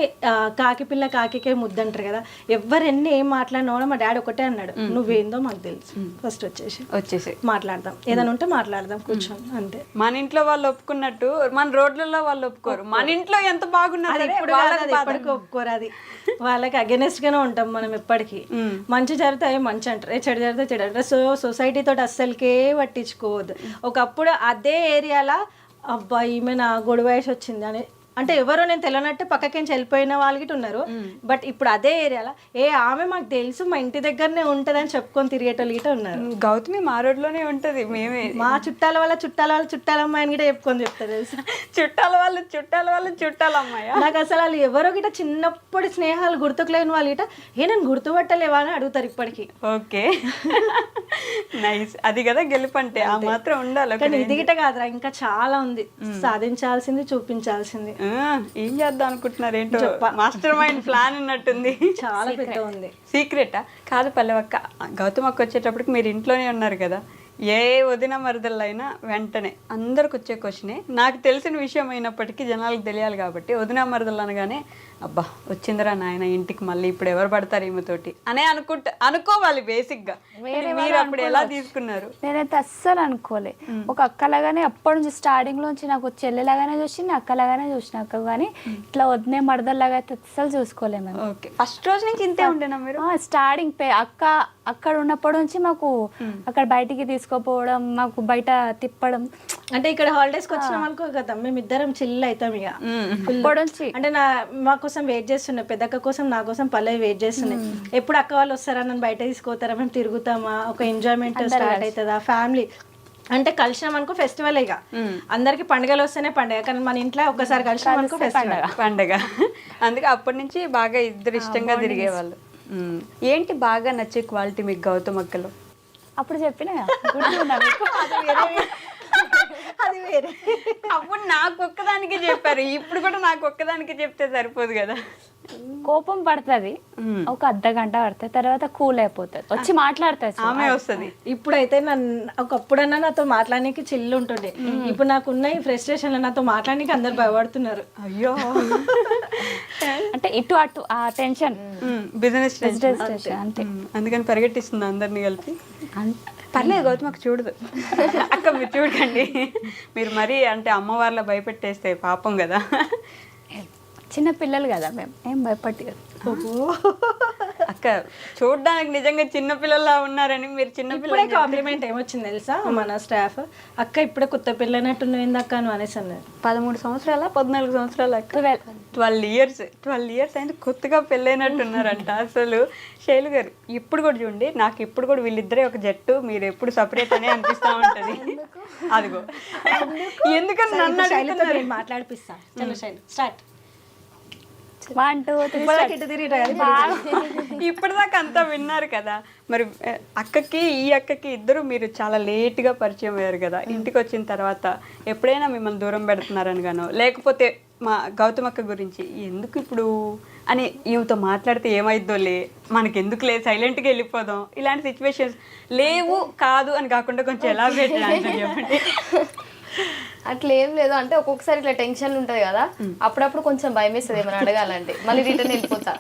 కాకి పిల్ల కాకికే ముద్దంటారు కదా, ఎవరు ఎన్ని ఏం మాట్లాడినా కూడా మా డాడీ ఒకటే అన్నాడు, నువ్వేందో మాకు తెలుసు, ఫస్ట్ వచ్చేసి మాట్లాడదాం, ఏదైనా ఉంటే మాట్లాడదాం కూర్చొని అంతే. మన ఇంట్లో వాళ్ళు ఒప్పుకున్నట్టు మన రోడ్లలో వాళ్ళు ఒప్పుకోరు, మన ఇంట్లో ఎంత బాగున్నది ఎప్పటికీ ఒప్పుకోరు. అది వాళ్ళకి అగెనెస్ట్ గానే ఉంటాం మనం ఎప్పటికీ. మంచి జరిగితే అవి మంచి అంటారు, చెడు జరిగితే చెడు అంటారు. సో సొసైటీ తోటి అస్సలకే పట్టించుకోవద్దు. ఒకప్పుడు అదే ఏరియాలో అబ్బా ఈమె నా గొడవ వేసి వచ్చింది అని అంటే ఎవరో నేను తెలియనట్టు పక్కకి వెళ్ళిపోయిన వాళ్ళకి ఉన్నారు. బట్ ఇప్పుడు అదే ఏరియాలో ఆమె మాకు తెలుసు మా ఇంటి దగ్గరనే ఉంటది అని చెప్పుకొని తిరిగేటోళ్ళు గిట ఉన్నారు. గౌతమి మా రోడ్లోనే ఉంటది, మేమే మా చుట్టాల అమ్మాయిని గిట చెప్పుకొని చెప్తారు తెలుసా. చుట్టాల అమ్మాయి నాకు అసలు వాళ్ళు ఎవరో గిట చిన్నప్పుడు స్నేహాలు గుర్తుకులేని వాళ్ళు గిట నేను గుర్తుపట్టలేవా అని అడుగుతారు ఇప్పటికి. ఓకే నైస్, అది కదా గెలుపంటే ఆ మాత్రం ఉండాలి. కానీ ఇది గిట కాదురా, ఇంకా చాలా ఉంది సాధించాల్సింది, చూపించాల్సింది. ఏం చేద్దాం అనుకుంటున్నారు ఏంటో, మాస్టర్ మైండ్ ప్లాన్ ఉన్నట్టుంది. చాలా పెద్ద ఉంది. సీక్రెటా? కాదు పల్లెవక్క, గౌతమ్ అక్క వచ్చేటప్పటికి మీరు ఇంట్లోనే ఉన్నారు కదా, ఏ వదిన మరదళ్ళైనా వెంటనే అందరికి వచ్చే క్వశ్చనే, నాకు తెలిసిన విషయం అయినప్పటికీ జనాలకు తెలియాలి కాబట్టి, వదిన మరదళ్ళు అనగానే అబ్బా వచ్చిందిరా నాయన ఇంటికి మళ్ళీ ఇప్పుడు ఎవరు పడతారు ఈమెతోటి అనే అనుకోవాలి బేసిక్గా. మీరు అప్పుడు ఎలా తీసుకున్నారు? నేనైతే అస్సలు అనుకోలే. ఒక అక్కలాగానే అప్పటి నుంచి స్టార్టింగ్ నుంచి నాకు చెల్లెలాగానే చూసింది, అక్కలాగానే చూసిన అక్క, కానీ ఇట్లా వదిలే మరదల్లాగా అయితే అస్సలు చూసుకోలేము మేము. ఓకే, ఫస్ట్ రోజు నుంచి ఇంతే ఉండేనా మీరు? స్టార్టింగ్ అక్క అక్కడ ఉన్నప్పటి నుంచి మాకు అక్కడ బయటికి తీసుకోపోవడం, మాకు బయట తిప్పడం. అంటే ఇక్కడ హాలిడేస్కి వచ్చినాం అనుకో కదా, మేము ఇద్దరం చిల్ అవుతాం ఇక. అప్పటి నుంచి అంటే మా కోసం వెయిట్ చేస్తున్నాయి, పెద్దక్క కోసం నా కోసం పల్లవి వెయిట్ చేస్తున్నాయి. ఎప్పుడు అక్క వాళ్ళు వస్తారా, నన్ను బయట తీసుకోతారా, మేము తిరుగుతామా, ఒక ఎంజాయ్మెంట్ స్టార్ట్ అవుతుందా ఫ్యామిలీ అంటే. కలిసినాం అనుకో ఫెస్టివల్ ఇక. అందరికి పండుగలు వస్తేనే పండుగ, కానీ మన ఇంట్లో ఒక్కసారి కలిసినాం అనుకో ఫెస్టివల్ పండగ. అందుకే అప్పటి నుంచి బాగా ఇద్దరు ఇష్టంగా తిరిగేవాళ్ళు. ఏంటి బాగా నచ్చే క్వాలిటీ మీకు గౌతమ్ అక్కలో? అప్పుడు చెప్పిన గుర్తుందా మీకు? అది వేరే. అప్పుడు నాకు ఒక్కదానికి చెప్పారు, ఇప్పుడు కూడా నాకు ఒక్కదానికి చెప్తే సరిపోదు కదా. కోపం పడుతుంది, ఒక అర్ధ గంట పడుతుంది, తర్వాత కూల్ అయిపోతుంది, వచ్చి మాట్లాడుతుంది. ఆమె వస్తుంది. ఇప్పుడైతే ఒకప్పుడన్నా నాతో మాట్లాడడానికి చిల్లు ఉంటుండే. ఇప్పుడు నాకున్న ఈ ఫ్రస్ట్రేషన్ నాతో మాట్లాడడానికి అందరు భయపడుతున్నారు. అయ్యో అంటే ఇటు అటు ఆ టెన్షన్, బిజినెస్ అంతే. అందుకని పరిగెట్టిస్తుంది అందరినీ కలిపి. పర్లేదు గౌతమ్ అక్క చూడదు. అక్క మీరు చూడకండి, మీరు మరీ అంటే అమ్మవార్ల భయపెట్టేస్తే పాపం కదా. చిన్న పిల్లలు కదా మేము, ఏం భయపట్టి. అక్క చూడడానికి నిజంగా చిన్న పిల్లల్లా ఉన్నారని మీరు చిన్న ఇప్పుడే కాంప్లిమెంట్ ఏమొచ్చింది తెలుసా మన స్టాఫ్, అక్క ఇప్పుడే కొత్త పిల్లనట్టు నువ్వు అక్క అని అనేసి అన్నారు. 13 సంవత్సరాల 14 సంవత్సరాల 12 ఇయర్స్ అయితే కొత్తగా పెళ్ళైనట్టున్నారంట. అసలు శైలు గారు ఇప్పుడు కూడా చూడండి, నాకు ఇప్పుడు కూడా వీళ్ళిద్దరే ఒక జట్టు, మీరు ఎప్పుడు సపరేట్ అనే అనిపిస్తూ ఉంటది. అదిగో ఎందుకని నన్ను అడుగుతున్నారు. మాట్లాడిపిస్తా. చలో శైలు స్టార్ట్. 1 2 3 ఇప్పటిదాకా అంతా విన్నారు కదా. మరి ఈ అక్కకి ఇద్దరు మీరు చాలా లేట్గా పరిచయం అయ్యారు కదా. ఇంటికి వచ్చిన తర్వాత ఎప్పుడైనా మిమ్మల్ని దూరం పెడుతున్నారని గానో, లేకపోతే మా గౌతమ్ అక్క గురించి ఎందుకు ఇప్పుడు అని ఈమెతో మాట్లాడితే ఏమైద్దో మనకెందుకులే సైలెంట్గా వెళ్ళిపోదాం, ఇలాంటి సిచ్యువేషన్స్ లేవు కాదు అని కాకుండా కొంచెం ఎలా పెట్టాలి చెప్పండి. అట్లా ఏం లేదు, అంటే ఒక్కొక్కసారి ఇట్లా టెన్షన్ ఉంటుంది కదా, అప్పుడప్పుడు కొంచెం భయం వేస్తుంది ఏమైనా అడగాలంటే, మళ్ళీ రిటర్న్ వెళ్ళిపోతా.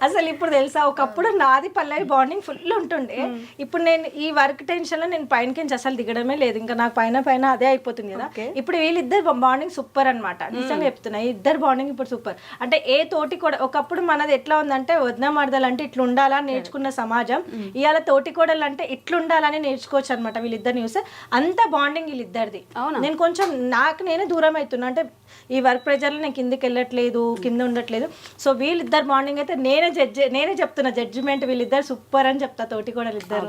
అసలు ఇప్పుడు తెలుసా, ఒకప్పుడు నాది పల్లవి బాండింగ్ ఫుల్ ఉంటుండే. ఇప్పుడు నేను ఈ వర్క్ టెన్షన్ లో నేను పైనకించి అసలు దిగడమే లేదు, ఇంకా నాకు పైన అదే అయిపోతుంది కదా. ఇప్పుడు వీళ్ళిద్దరు బాండింగ్ సూపర్ అనమాట, నిజంగా చెప్తున్నా. ఇద్దరు బాండింగ్ ఇప్పుడు సూపర్. అంటే ఏ తోటి కూడా ఒకప్పుడు మనది ఎట్లా ఉందంటే, వదిన మరదలు అంటే ఇట్లా ఉండాలని నేర్చుకున్న సమాజం, ఇవాళ తోటి కోడలు అంటే ఇట్లా ఉండాలని నేర్చుకోవచ్చు అనమాట. వీళ్ళిద్దరిని చూస్తే అంత బాండింగ్ వీళ్ళిద్దరిది. నేను కొంచెం నేనే దూరం అవుతున్నా, అంటే ఈ వర్క్ ప్రెజర్లో నేను కిందకి వెళ్ళట్లేదు, కింద ఉండట్లేదు. సో వీళ్ళిద్దరు బాండింగ్ అయితే నేనే చెప్తున్నా జడ్జిమెంట్, వీళ్ళిద్దరు సూపర్ అని చెప్తా. తోటి కోడలు ఇద్దరు.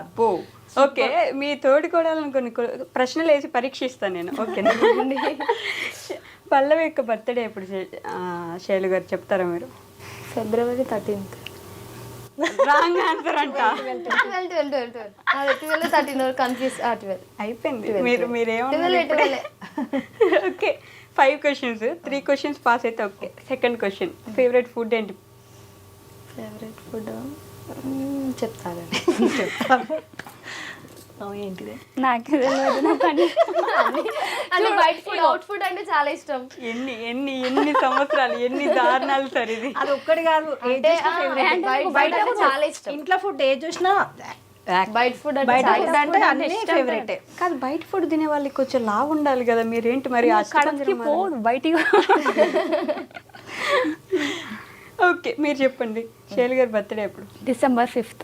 ఓకే, మీ తోటి కోడలను కొన్ని ప్రశ్నలు వేసి పరీక్షిస్తాను నేను. ఓకేనా? పల్లవి యొక్క బర్త్డే ఎప్పుడు శైలు గారు చెప్తారా మీరు? February 13th. రాంగ్ ఆన్సర్ అంట. 12 కన్ఫ్యూజ్. 12 అయిపోయింది. మీరేమన్నా? ఓకే, 5 క్వశ్చన్స్, 3 క్వశ్చన్స్ పాస్ అయితే okay. Second question, favourite food ఏంటి? ఫేవరెట్ ఫుడ్ చెప్తానండి. ఏంటిది నాకు తెలియదు. నాకు అంటే బయట ఫుడ్, అవుట్ ఫుడ్ అంటే చాలా ఇష్టం. ఎన్ని సంవత్సరాలు, ఎన్ని దారుణాలు సార్ ఇది. అది ఒక్కటి కాదు, బయట చాలా ఇష్టం. ఇంట్లో ఫుడ్ ఏ చూసినా బయట ఫుడ్ అంటే అన్ని ఫేవరెట్. కాదు, బయట ఫుడ్ తినే వాళ్ళకి కొంచెం లావు ఉండాలి కదా, మీరేంటి మరి కడుపుకి పోదు బయటికి. ఓకే, మీరు చెప్పండి. శైలు గారి బర్త్డే ఎప్పుడు? December 5th.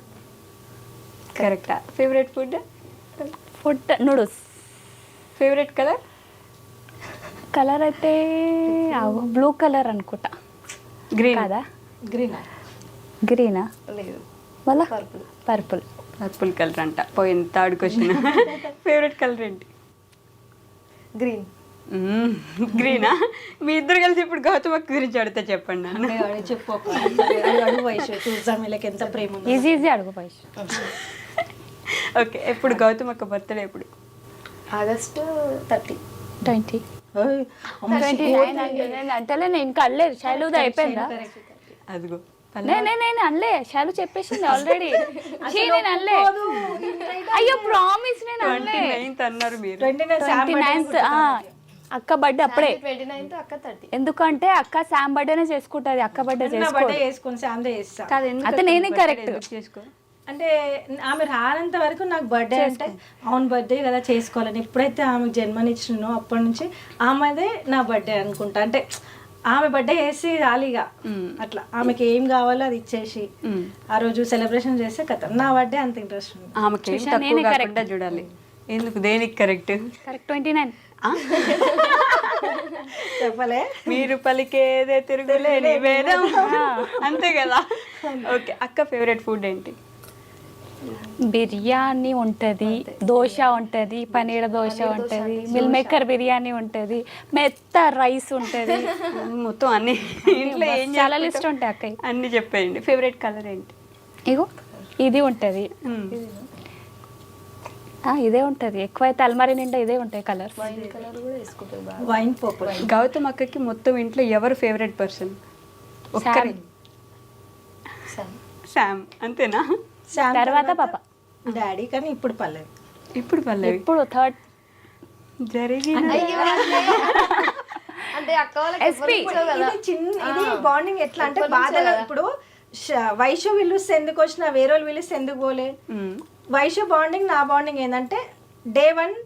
కరెక్టా? Favourite food noodles. Favourite colour అయితే బ్లూ కలర్ అనుకుంటా. గ్రీన్ కదా? గ్రీనా లేదు, మళ్ళా పర్పుల్ కలర్ అంట. పోయింది థర్డ్ క్వశ్చన్. ఫేవరెట్ కలర్ ఏంటి? గ్రీన్. గ్రీనా? మీ ఇద్దరు కలిసి ఇప్పుడు గౌతమ్ అక్క గురించి అడిగితే చెప్పండి. చెప్పు. అడుగు వయసు చూద్దాం వీళ్ళకి ఎంత ప్రేమ ఉందో. ఈజీ అడుగు వయసు. ఓకే, ఎప్పుడు గౌతమ్ అక్క బర్త్డే ఎప్పుడు? August 30. 20. 29 అంటేలే నేను కళ్ళలేదు. శైలుది అయిపోయిందా? అదిగో నేను అనలే, శైలు చెప్పేసింది ఆల్రెడీ. నేను అనలే. అయ్యో ప్రామిస్, నేను అనలే. 29th అన్నారు మీరు. 29th. అక్క బర్త్డే అప్పుడే 29th అక్క 30. ఎందుకంటే అక్క శామ్ బర్త్డేనే చేసుకుంటది, అక్క బర్త్డే నా చేసుకో. బర్త్డే చేసుకుని శాంతే చేస్తా. కాదు ఎందుకు అయితే అక్క నేనే birthday correct. ఎందుకు చేసుకో అంటే ఆమె రానంత వరకు నాకు బర్త్డే అంటే అవును బర్త్డే కదా చేసుకోవాలని. ఎప్పుడైతే ఆమెకు జన్మనిచ్చినో అప్పటి నుంచి ఆమెదే నా బర్త్డే అనుకుంటా. అంటే ఆమె బర్త్డే చేసి రాలిగా అట్లా ఆమెకి ఏం కావాలో అది ఇచ్చేసి ఆ రోజు సెలబ్రేషన్ చేస్తే కథ నా బర్త్డే అంత ఇంట్రెస్ట్ ఉంది. ఆమెకి ఏం తక్కువ కాకుండా చూడాలి. ఎందుకు దేనికి కరెక్ట్? కరెక్ట్ 29. చెప్పలే మీరు పలికేదే తిరుగులేని వేదం అంతే కదా. ఓకే, అక్క ఫేవరెట్ ఫుడ్ ఏంటి? బిర్యానీ ఉంటుంది, దోశ ఉంటుంది, పనీర్ దోశ ఉంటుంది, మిల్ మేకర్ బిర్యానీ ఉంటుంది, మెత్త రైస్ ఉంటుంది, మొత్తం అన్ని ఇంట్లో ఏం చాలా చేసుకుంటావు? లిస్ట్ ఉంటాయి అక్క. అన్ని చెప్పేయండి. ఫేవరెట్ కలర్ ఏంటి? ఇగో ఇది ఉంటుంది, ఇదే ఉంటుంది. ఎక్కువైతే అల్మారీ నిండా ఇదే ఉంటాయి కలర్స్. కలర్ కూడా వేసుకుంటుంది బాగా. Wine purple. గౌతమ్ అక్కకి మొత్తం ఇంట్లో ఎవరు ఫేవరెట్ పర్సన్? ఒక్కరే, శామ్ అంతేనా? తర్వాత పాప, డాడీ, కానీ ఇప్పుడు పర్లేదు. ఇప్పుడు పల్లవి ఇప్పుడు థర్డ్ జరిగిన అంటే అక్క వాళ్ళకి ఎప్పటి నుంచో కదా. ఇది చిన్న ఇది బాండింగ్ ఎట్లా అంటే బాధగా ఇప్పుడు వైషు పిలుస్తే ఎందుకు వచ్చినా వేరే వాళ్ళు పిలిస్తే ఎందుకు పోలే. వైషు బాండింగ్ నా బాండింగ్ ఏంటంటే డే 1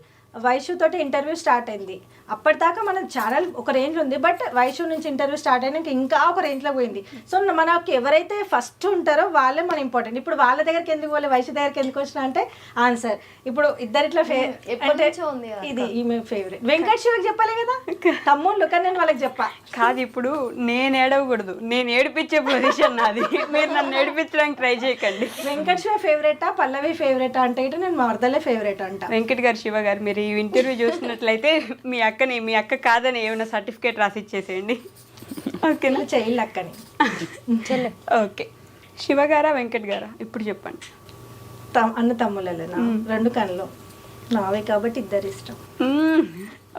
వైషు తోటి ఇంటర్వ్యూ స్టార్ట్ అయింది. అప్పటిదాకా మన ఛానల్ ఒక రేంజ్ ఉంది, బట్ వైషు నుంచి ఇంటర్వ్యూ స్టార్ట్ అయినాక ఇంకా ఒక రేంజ్లో పోయింది. సో మనకి ఎవరైతే ఫస్ట్ ఉంటారో వాళ్ళే మన ఇంపార్టెంట్. ఇప్పుడు వాళ్ళ దగ్గరికి ఎందుకు పోలే, వైషు దగ్గరికి ఎందుకు వచ్చినా అంటే ఆన్సర్ ఇప్పుడు ఇద్దరిట్లో ఉంది కదా. ఇది ఈమె ఫేవరెట్. వెంకట్ శివకి చెప్పాలి కదా తమ్ముళ్ళు, కానీ నేను వాళ్ళకి చెప్పా. కాదు, ఇప్పుడు నేను ఏడవకూడదు, నేను ఏడిపించే పొజిషన్ నాది. మీరు నన్ను ఏడిపించడానికి ట్రై చేయకండి. వెంకట్ శివ ఫేవరెటా పల్లవి ఫేవరెటా అంటే ఇటు నేను మరదలే ఫేవరెట్ అంట. వెంకట్ గారు, శివ గారు, మీరు ఈ ఇంటర్వ్యూ చూసినట్లయితే మీ అక్క కాదని ఏమైనా సర్టిఫికేట్ రాసి ఇచ్చేసేయండి. ఓకేనా? చెయ్యి అక్కని. ఓకే, శివ గారా వెంకట్ గారా ఇప్పుడు చెప్పండి. అన్న తమ్ముళ్ళేనా? 2 కళ్ళు నావే కాబట్టి ఇద్దరు ఇష్టం.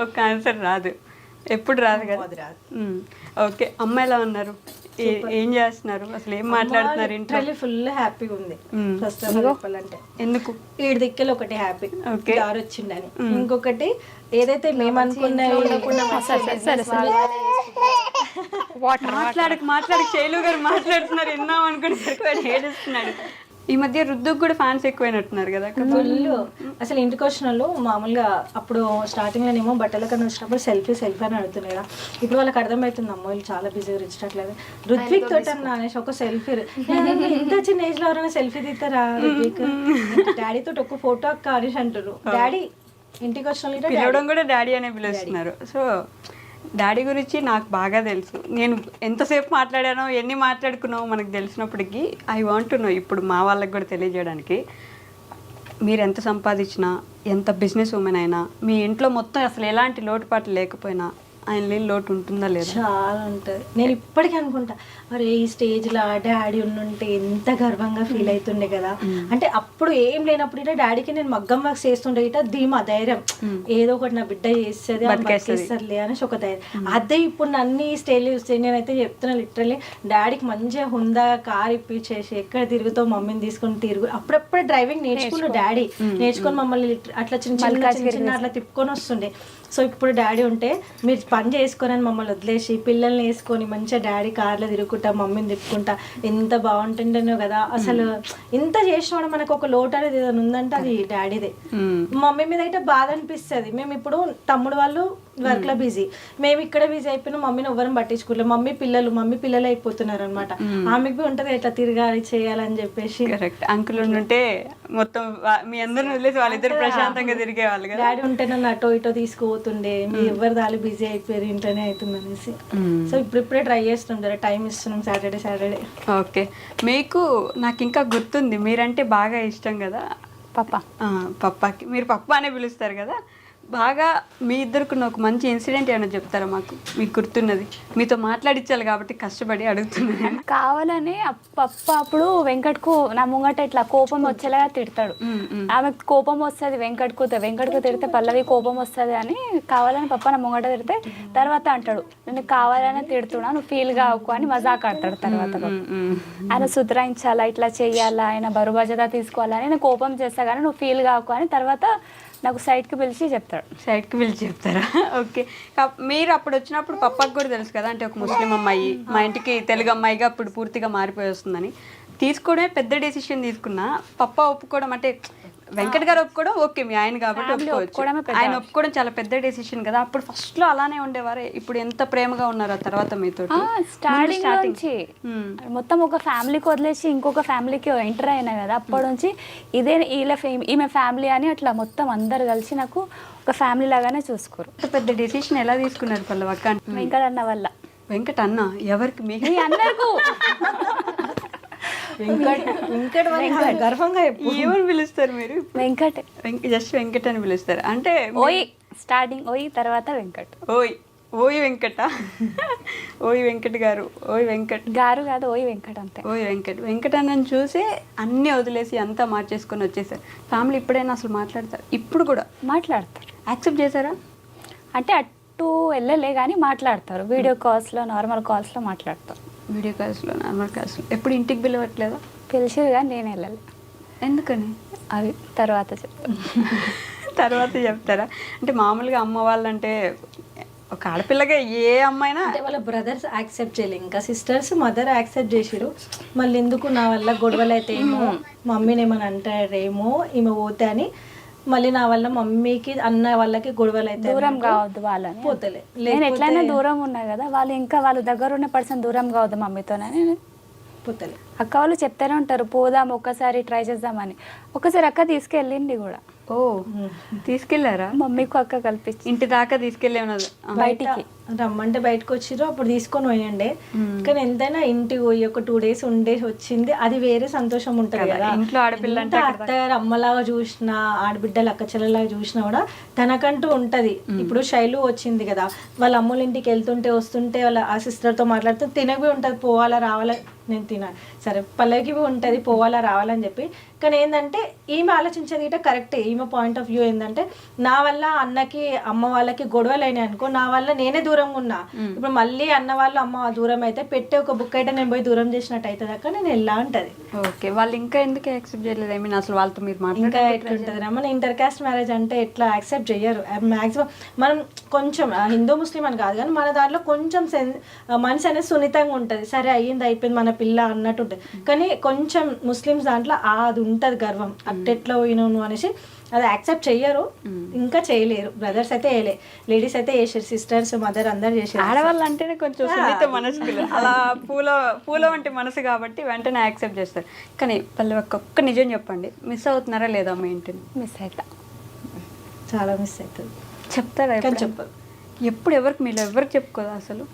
ఒక ఆన్సర్ రాదు, ఎప్పుడు రాదు కదా. అది రాదు. ఓకే, అమ్మ ఎలా ఉన్నారు? ఏం చేస్తున్నారు? అసలు ఏం మాట్లాడుతున్నారు ఇంట్లో? ఫుల్ హ్యాపీగా ఉంది. ఫస్ట్ చెప్పాలంటే ఎందుకు? ఈడి దిక్కులు ఒకటి హ్యాపీ ఓకే. దారి వచ్చిందని, ఇంకొకటి ఏదైతే మేము అనుకున్న మాట్లాడక శైలు గారు మాట్లాడుతున్నారు విన్నాం అనుకుని ఏడుస్తున్నాడు. ఈ మధ్య రుద్దుకు కూడా ఫ్యాన్స్ ఎక్కువైనట్టున్నారు కదా. ఫుల్ అసలు ఇంటికి వచ్చిన వాళ్ళు మామూలుగా అప్పుడు స్టార్టింగ్ లోనేమో బట్టల కన్నా వచ్చినప్పుడు సెల్ఫీ అని అడుగుతుంది కదా. ఇప్పుడు వాళ్ళకి అర్థమవుతుంది అమ్మాయిలు చాలా బిజీగా ఇచ్చట్లేదు. రుత్విక్ తోటి అన్న అనేసి ఒక సెల్ఫీ, ఇంత చిన్న ఏజ్ లో ఎవరైనా సెల్ఫీ తీస్తారా రుత్విక్? డాడీ తోటి ఒక ఫోటో అక్క అనేసి అంటారు. డాడీ ఇంటికి వచ్చిన పిలవడం కూడా డాడీ అనే పిలుస్తున్నారు. సో డాడీ గురించి నాకు బాగా తెలుసు. నేను ఎంతసేపు మాట్లాడానో ఎన్ని మాట్లాడుకున్నామో మనకు తెలిసినప్పటికీ ఐ వాంట్ టు నో. ఇప్పుడు మా వాళ్ళకి కూడా తెలియజేయడానికి, మీరు ఎంత సంపాదించినా, ఎంత బిజినెస్ ఉమెన్ అయినా, మీ ఇంట్లో మొత్తం అసలు ఎలాంటి లోటుపాట్లు లేకపోయినా ఆయన లేని లోటు ఉంటుందా లేదా? చాలా ఉంటుంది. నేను ఇప్పటికీ అనుకుంటా, అరే ఈ స్టేజ్లో డాడీ ఉండుంటే ఎంత గర్వంగా ఫీల్ అవుతుండే కదా. అంటే అప్పుడు ఏం లేనప్పుడు ఇట్లా డాడీకి నేను మగ్గం వర్క్ చేస్తుండే ఇట ధీమా ధైర్యం, ఏదో ఒకటి నా బిడ్డ చేస్తుంది బతికేస్తారులే అనేసి ఒక ధైర్యం. అదే ఇప్పుడు అన్ని స్టేజ్ చూస్తే నేనైతే చెప్తున్నా లిటరల్లీ డాడీకి మంచిగా హుందా కార్ ఇప్పించేసి ఎక్కడ తిరుగుతావు మమ్మీని తీసుకొని తిరుగు. అప్పుడప్పుడే డ్రైవింగ్ నేర్చుకున్న డాడీ నేర్చుకొని మమ్మల్ని అట్లా చిన్న అట్లా తిప్పుకొని వస్తుండే. సో ఇప్పుడు డాడీ ఉంటే మీరు పని చేసుకొని మమ్మల్ని వదిలేసి పిల్లల్ని వేసుకొని మంచిగా డాడీ కార్లో తిరుగుకుంటా మమ్మీని తిప్పుకుంటా ఎంత బాగుంటుండేనో కదా. అసలు ఇంత చేసిన మనకు ఒక లోటు అనేది ఏదైనా ఉందంటే అది డాడీదే. మమ్మీ మీద అయితే బాధ అనిపిస్తుంది. మేము ఇప్పుడు తమ్ముడు వాళ్ళు వర్క్ లో బిజీ, మేము ఇక్కడ బిజీ అయిపోయినా మమ్మీని ఎవరిని పట్టించుకోలేదు. మమ్మీ పిల్లలు అయిపోతున్నారు అనమాట. ఆమెకి ఉంటది ఎట్లా తిరగాలి చేయాలని చెప్పేసి. కరెక్ట్. అంకుల్ ఉంటే మొత్తం మీ అందరిని వదిలేసి వాళ్ళిద్దరు ప్రశాంతంగా తిరిగేవాళ్ళు కదా. డాడీ ఉంటే నన్ను అటో ఇటో తీసుకుపోతుండే, మీ ఎవరి దాని బిజీ అయిపోయారు ఇంట్లోనే అవుతుంది అనేసి. సో ఇప్పుడిప్పుడే ట్రై చేస్తుంటారు, టైం ఇస్తున్నాం సాటర్డే. ఓకే, మీకు నాకు ఇంకా గుర్తుంది, మీరంటే బాగా ఇష్టం కదా పప్పాకి. మీరు పప్పా అనే పిలుస్తారు కదా. బాగా మీ ఇద్దరికి ఒక మంచి ఇన్సిడెంట్ ఏమైనా చెప్తారా మాకు, మీకు గుర్తున్నది? మీతో మాట్లాడించాలి కాబట్టి కష్టపడి అడుగుతున్నాను. కావాలని పప్ప అప్పుడు వెంకట్కు నా ముంగట ఇట్లా కోపం వచ్చేలాగా తిడతాడు. ఆమెకు కోపం వస్తుంది వెంకట్కు తిడితే పల్లవి కోపం వస్తుంది అని కావాలని పప్ప నా ముంగట తిడితే తర్వాత అంటాడు, నేను కావాలని తిడుతున్నా నువ్వు ఫీల్ కావకు అని మజాక్ ఆడతాడు. తర్వాత ఆయన సుధరాయించాలా, ఇట్లా చెయ్యాలా, ఆయన బరువు బాధ్యత తీసుకోవాలని నేను కోపం చేస్తా కానీ నువ్వు ఫీల్ కావకు అని తర్వాత నాకు సైడ్కి పిలిచి చెప్తాడు. సైడ్కి పిలిచి చెప్తారా? ఓకే. మీరు అప్పుడు వచ్చినప్పుడు పప్పాకి కూడా తెలుసు కదా, అంటే ఒక ముస్లిం అమ్మాయి మా ఇంటికి తెలుగు అమ్మాయిగా అప్పుడు పూర్తిగా మారిపోయి వస్తుందని. తీసుకోవడమే పెద్ద డెసిషన్ తీసుకున్నా, పప్ప ఒప్పుకోవడం అంటే వెంకట్ గారు ఒప్పుకోవడం ఓకే, మీ ఆయన కాబట్టి ఒప్పుకోవచ్చు. ఆయన ఒప్పుకోవడం చాలా పెద్ద డెసిషన్ కదా. అప్పుడు ఫస్ట్ లో అలానే ఉండేవారే, ఇప్పుడు ఎంత ప్రేమగా ఉన్నారు ఆ తర్వాత మీతో? స్టార్టింగ్ నుంచి మొత్తం ఒక ఫ్యామిలీకి వదిలేసి ఇంకొక ఫ్యామిలీకి ఎంటర్ అయినా కదా, అప్పటి నుంచి ఇదే ఈమె ఫ్యామిలీ అని అట్లా మొత్తం అందరు కలిసి నాకు ఒక ఫ్యామిలీ లాగానే చూసుకోరు. పెద్ద డెసిషన్ ఎలా తీసుకున్నారు పల్లవక్క? వెంకట్ అన్న వల్ల. వెంకట్ అన్న ఎవరికి? మీ అందరికీ గర్వంగా ఏమని పిలుస్తారు మీరు? వెంకట్. జస్ట్ వెంకట్ అని పిలుస్తారు అంటే? ఓయ్ స్టార్టింగ్ ఓయ్, తర్వాత వెంకట్. ఓయ్ ఓయ్ వెంకట. ఓయ్ వెంకట్ గారు, ఓయ్ వెంకట్ గారు కాదు, ఓయ్ వెంకట్ అంతే. ఓయ్ వెంకట్. వెంకట్ అన్నని చూసి అన్నీ వదిలేసి అంతా మార్చేసుకొని వచ్చేసారు. ఫ్యామిలీ ఇప్పుడైనా అసలు మాట్లాడతారు? ఇప్పుడు కూడా మాట్లాడతారు. యాక్సెప్ట్ చేశారా? అంటే అటు వెళ్ళలే కానీ మాట్లాడతారు. వీడియో కాల్స్లో, నార్మల్ కాల్స్లో మాట్లాడతారు. వీడియో కాల్స్లో, నార్మల్ కాల్స్లో. ఎప్పుడు ఇంటికి పిలవట్లేదా? పిలిచిరు కానీ నేను వెళ్ళలే. ఎందుకని? అవి తర్వాత చెప్తాను. తర్వాత చెప్తారా? అంటే మామూలుగా అమ్మ వాళ్ళంటే ఒక ఆడపిల్లగా ఏ అమ్మాయినా అంటే వాళ్ళ బ్రదర్స్ యాక్సెప్ట్ చేయలేదు, ఇంకా సిస్టర్స్ మదర్ యాక్సెప్ట్ చేసిరు. మళ్ళీ ఎందుకు నా వల్ల గొడవలు అయితే ఏమో, మమ్మీని ఏమని అంటారేమో ఈమె పోతే అని, మళ్ళీ నా వల్ల మమ్మీకి అన్న వాళ్ళకి గొడవలు అయితే దూరం కావద్దు వాళ్ళని పోతలే. నేను ఎట్లయినా దూరం ఉన్నా కదా, వాళ్ళు ఇంకా వాళ్ళ దగ్గర ఉన్న పర్సన్ దూరం కావద్దు మమ్మీతోనని పోతలే. అక్క వాళ్ళు చెప్తూనే ఉంటారు పోదాం ఒక్కసారి ట్రై చేద్దామని. ఒకసారి అక్క తీసుకెళ్ళింది కూడా. ఓ తీసుకెళ్లారా? మమ్మీకి అక్క కల్పించి ఇంటి దాకా తీసుకెళ్ళే ఉన్నది. బయటికి రమ్మంటే బయటకు వచ్చిర్రు, అప్పుడు తీసుకొని పోయండి. కానీ ఎంతైనా ఇంటికి పోయి ఒక 2 days ఉండేసి వచ్చింది, అది వేరే సంతోషం ఉంటుంది కదా. ఇంట్లో ఆడపిల్ల అంటే అత్తగారు అమ్మలాగా చూసినా, ఆడబిడ్డలు అక్క చెల్లెలాగా చూసినా కూడా తనకంటూ ఉంటది. ఇప్పుడు శైలు వచ్చింది కదా, వాళ్ళ అమ్మల ఇంటికి వెళ్తుంటే వస్తుంటే వాళ్ళ ఆ సిస్టర్తో మాట్లాడుతూ తినవి ఉంటుంది, పోవాలా రావాలా, నేను తినాలి సరే పల్లవికి ఉంటుంది పోవాలా రావాలని చెప్పి. కానీ ఏంటంటే ఈమె ఆలోచించేది గిట్ట కరెక్టే. ఈమె పాయింట్ ఆఫ్ వ్యూ ఏంటంటే, నా వల్ల అన్నకి అమ్మ వాళ్ళకి గొడవలు అయినాయి అనుకో, నా వల్ల నేనే దూరంగా ఉన్నా, ఇప్పుడు మళ్ళీ అన్న వాళ్ళు అమ్మ దూరం అయితే పెట్టే ఒక బుక్ అయితే నేను పోయి దూరం చేసినట్టు అవుతుంది అక్క, నేను ఎలా అంటది. ఓకే. వాళ్ళు ఇంకా ఎందుకు యాక్సెప్ట్ చేయలేదు? ఐ మీన్ అసలు వాళ్ళతో మీరు ఇంకా ఎట్లుంటుంది మన ఇంటర్ కాస్ట్ మ్యారేజ్ అంటే ఎట్లా యాక్సెప్ట్ చెయ్యరు మ్యాక్సిమం. మనం కొంచెం హిందూ ముస్లిం అని కాదు కానీ మన దాంట్లో కొంచెం మనసు అనేది సున్నితంగా ఉంటుంది. సరే అయ్యింది అయిపోయింది మన పిల్ల అన్నట్టు ఉంటుంది. కానీ కొంచెం ముస్లిమ్స్ దాంట్లో అది ఉంటుంది గర్వం, అట్టెట్లా పోయినావు అనేసి అది యాక్సెప్ట్ చెయ్యరు, ఇంకా చేయలేరు. బ్రదర్స్ అయితే వేయలే, లేడీస్ అయితే వేసారు, సిస్టర్స్ మదర్ అందరు చేసారు. ఆడవాళ్ళు అంటేనే కొంచెం సున్నిత మనసుకులు, అలా పూల వంటి మనసు కాబట్టి వెంటనే యాక్సెప్ట్ చేస్తారు. కానీ పల్లె ఒక్క నిజం చెప్పండి, మిస్ అవుతున్నారా లేదా మీ ఇంటిని? మిస్ అవుతా, చాలా మిస్ అవుతుంది. చెప్తారా? కానీ చెప్పదు. ఎప్పుడు ఎవరికి మీరు ఎవరికి చెప్పుకోదా? అసలు